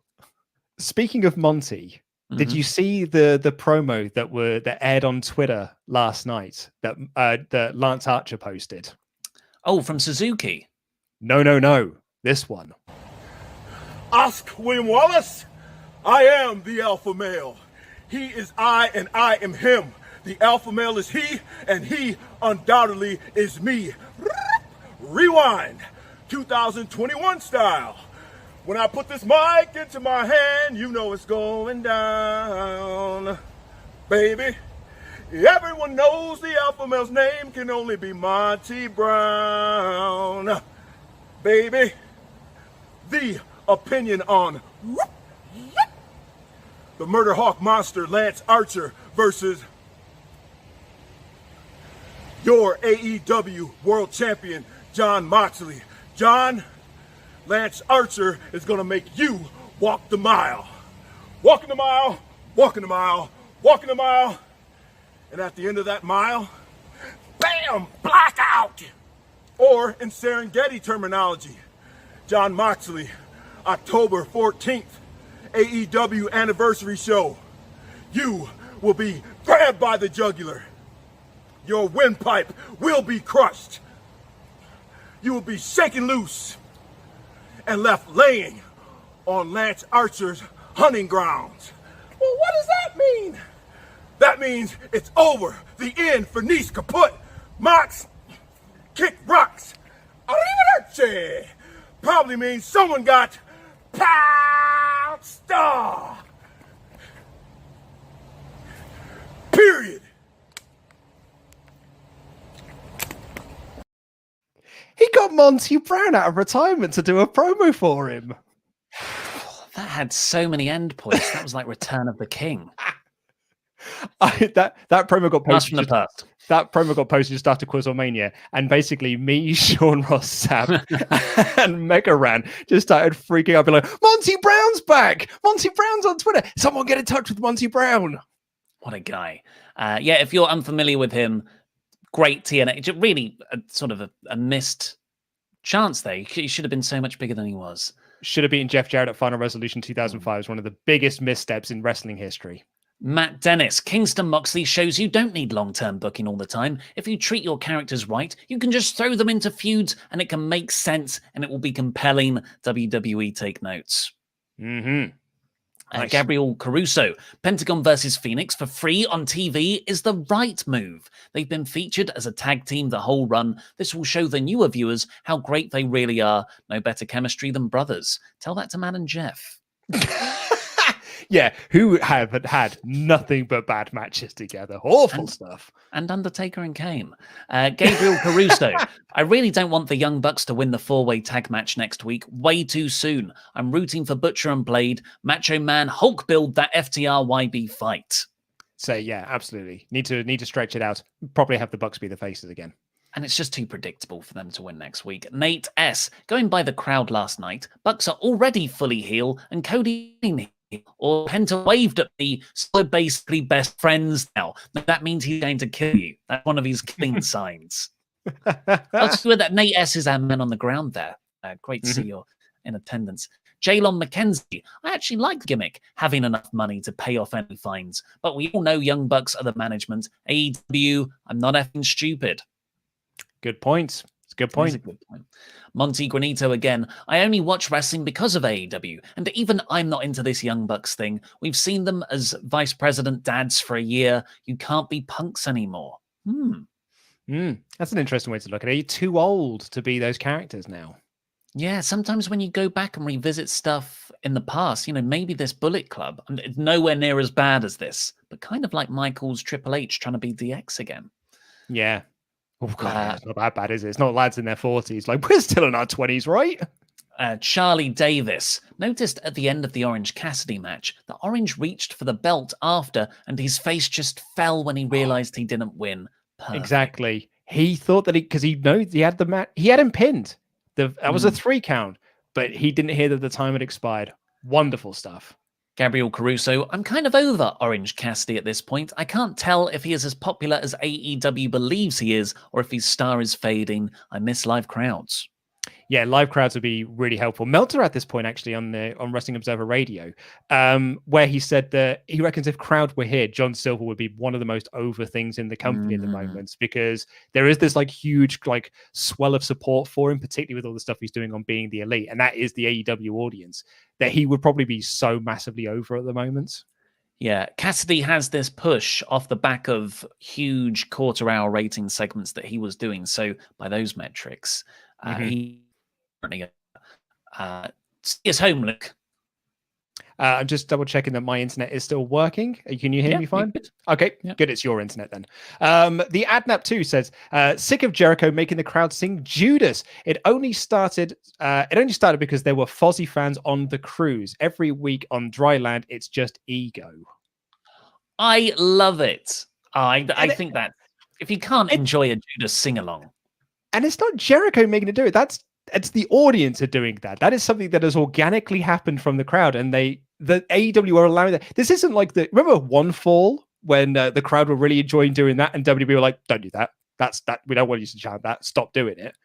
speaking of Monty, did you see the promo that aired on Twitter last night that Lance Archer posted? Oh, from Suzuki. No. This one. Ask William Wallace. I am the alpha male. He is I and I am him. The alpha male is he and he undoubtedly is me. Rewind. 2021 style. When I put this mic into my hand, you know it's going down. Baby, everyone knows the alpha male's name can only be Monty Brown. Baby, the opinion on the Murder Hawk monster Lance Archer versus your AEW World Champion Jon Moxley. John, Lance Archer is going to make you walk the mile. Walking the mile, walking the mile, walking the mile. And at the end of that mile, bam, blackout. Or in Serengeti terminology, Jon Moxley, October 14th, AEW anniversary show. You will be grabbed by the jugular. Your windpipe will be crushed. You will be shaken loose and left laying on Lance Archer's hunting grounds. Well, what does that mean? That means it's over. The end for Nice kaput. Mox, kick rocks. I don't even hurt you. Probably means someone got pow. breakout star. Period. He got Monty Brown out of retirement to do a promo for him. That had so many endpoints. That was like Return of the King. That promo got Blast posted. from the past. That promo got posted just after Quizlemania, and basically me, Sean Ross Sapp, and Mega Ran just started freaking out, being like, Monty Brown's back! Monty Brown's on Twitter! Someone get in touch with Monty Brown! What a guy. Yeah, if you're unfamiliar with him, great TNA. Really sort of a missed chance there. He should have been so much bigger than he was. Should have beaten Jeff Jarrett at Final Resolution 2005. Is one of the biggest missteps in wrestling history. Matt Dennis, Kingston Moxley shows you don't need long-term booking all the time. If you treat your characters right, you can just throw them into feuds and it can make sense and it will be compelling. WWE take notes. Mm-hmm. Nice. Gabriel Caruso, Pentagon versus Phoenix for free on TV is the right move. They've been featured as a tag team the whole run. This will show the newer viewers how great they really are. No better chemistry than brothers. Tell that to Matt and Jeff. Yeah, who have had nothing but bad matches together. Awful stuff. And Undertaker and Kane. Gabriel Caruso. I really don't want the Young Bucks to win the 4-way tag match next week. Way too soon. I'm rooting for Butcher and Blade. Macho Man Hulk build that FTR YB fight. So yeah, absolutely. Need to stretch it out. Probably have the Bucks be the faces again. And it's just too predictable for them to win next week. Nate S. Going by the crowd last night, Bucks are already fully heel and Cody or Penta waved at me, so we're basically best friends now. That means he's going to kill you. That's one of his killing signs. That's good that Nate S is our man on the ground there. Great to see you're in attendance. Jaylon McKenzie, I actually like the gimmick, having enough money to pay off any fines. But we all know Young Bucks are the management. AEW, I'm not effing stupid. Good point. It's a good point. That's a good point. Monty Granito again. I only watch wrestling because of AEW, and even I'm not into this Young Bucks thing. We've seen them as vice president dads for a year. You can't be punks anymore. That's an interesting way to look at it. You're too old to be those characters now. Yeah, sometimes when you go back and revisit stuff in the past, maybe this Bullet Club, it's nowhere near as bad as this, but kind of like Michael's Triple H trying to be DX again. Yeah. Oh, God, it's not that bad, is it? It's not lads in their 40s. Like, we're still in our 20s, right? Charlie Davis noticed at the end of the Orange Cassidy match that Orange reached for the belt after, and his face just fell when he realized he didn't win. Perfect. Exactly. He thought that because he had the match, he had him pinned. That was a 3 count, but he didn't hear that the time had expired. Wonderful stuff. Gabriel Caruso, I'm kind of over Orange Cassidy at this point. I can't tell if he is as popular as AEW believes he is, or if his star is fading. I miss live crowds. Yeah, live crowds would be really helpful. Meltzer at this point, actually, on Wrestling Observer Radio, where he said that he reckons if crowd were here, John Silver would be one of the most over things in the company at the moment, because there is this huge swell of support for him, particularly with all the stuff he's doing on Being the Elite, and that is the AEW audience, that he would probably be so massively over at the moment. Yeah, Cassidy has this push off the back of huge quarter-hour rating segments that he was doing. So by those metrics, he see his home look. I'm just double checking that my internet is still working. Can you hear me fine? Okay, good. It's your internet then. The Adnap 2 says, sick of Jericho making the crowd sing Judas. It only started because there were Fozzy fans on the cruise. Every week on dry land, it's just ego. I love it. I think that if you can't enjoy a Judas sing-along. And it's not Jericho making it do it. It's the audience are doing that. That is something that has organically happened from the crowd, and the AEW are allowing that. This isn't like remember One Fall when the crowd were really enjoying doing that, and WWE were like, "Don't do that. That's that. We don't want you to chant that. Stop doing it."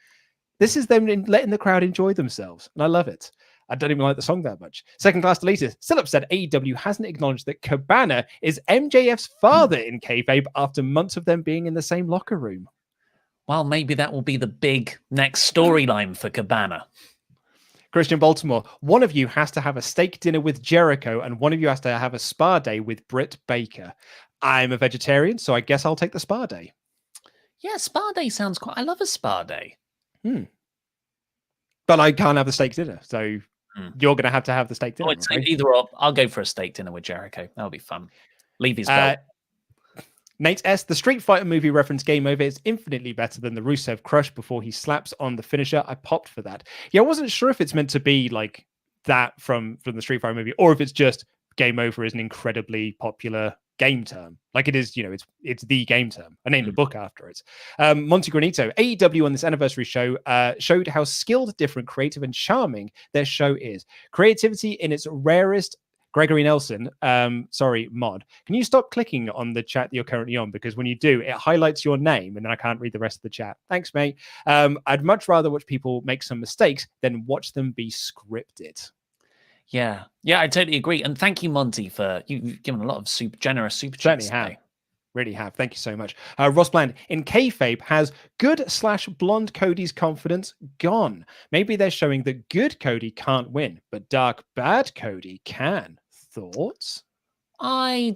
This is them letting the crowd enjoy themselves, and I love it. I don't even like the song that much. Second class deleted. Still upset AEW hasn't acknowledged that Cabana is MJF's father in kayfabe after months of them being in the same locker room. Well, maybe that will be the big next storyline for Cabana. Christian Baltimore, one of you has to have a steak dinner with Jericho and one of you has to have a spa day with Britt Baker. I'm a vegetarian, so I guess I'll take the spa day. Yeah, spa day sounds quite... I love a spa day. But I can't have the steak dinner, so you're going to have the steak dinner. It's either or. I'll go for a steak dinner with Jericho. That'll be fun. Leave his belt. Nate S. The Street Fighter movie reference Game Over is infinitely better than the Rusev Crush before he slaps on the finisher. I popped for that. Yeah, I wasn't sure if it's meant to be like that from the Street Fighter movie, or if it's just Game Over is an incredibly popular game term. Like it is, it's the game term. I named a book after it. Monty Granito, AEW on this anniversary show showed how skilled, different, creative, and charming their show is. Creativity in its rarest. Gregory Nelson, mod. Can you stop clicking on the chat that you're currently on? Because when you do, it highlights your name and then I can't read the rest of the chat. Thanks, mate. I'd much rather watch people make some mistakes than watch them be scripted. Yeah, I totally agree. And thank you, Monty, for you've given a lot of generous super chats. Certainly have. Really have. Thank you so much. Ross Bland, in kayfabe, has good/blonde Cody's confidence gone? Maybe they're showing that good Cody can't win, but dark bad Cody can. Thoughts? I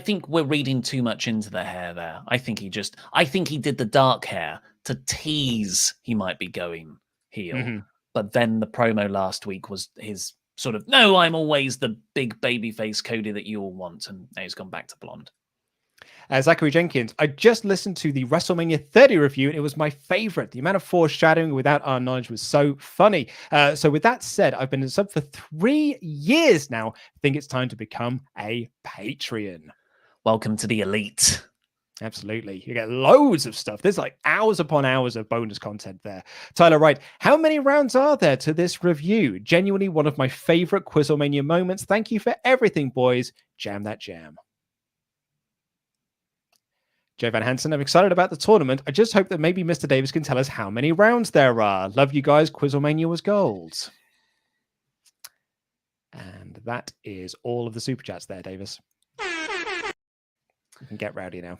think we're reading too much into the hair there. I think he did the dark hair to tease he might be going heel. But then the promo last week was his sort of, no, I'm always the big babyface Cody that you all want. And now he's gone back to blonde. Zachary Jenkins, I just listened to the WrestleMania 30 review and it was my favorite. The amount of foreshadowing without our knowledge was so funny. So with that said, I've been a sub for 3 years now. I think it's time to become a Patreon. Welcome to the elite. Absolutely. You get loads of stuff. There's like hours upon hours of bonus content there. Tyler Wright, how many rounds are there to this review? Genuinely one of my favorite Quizlemania moments. Thank you for everything, boys. Jam that jam. Joe Van Hansen, I'm excited about the tournament. I just hope that maybe Mr. Davis can tell us how many rounds there are. Love you guys. Quizlemania was gold. And that is all of the super chats there, Davis. You can get rowdy now.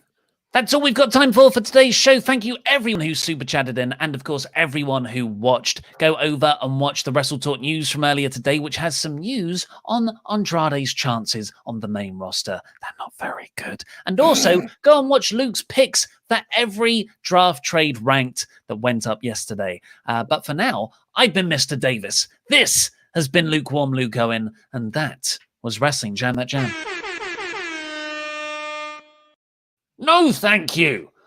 That's all we've got time for today's show. Thank you, everyone who super chatted in, and of course, everyone who watched. Go over and watch the WrestleTalk news from earlier today, which has some news on Andrade's chances on the main roster. They're not very good. And also, go and watch Luke's picks for every draft trade ranked that went up yesterday. But for now, I've been Mr. Davis. This has been Lukewarm Luke Owen, and that was Wrestling Jam That Jam. No, thank you.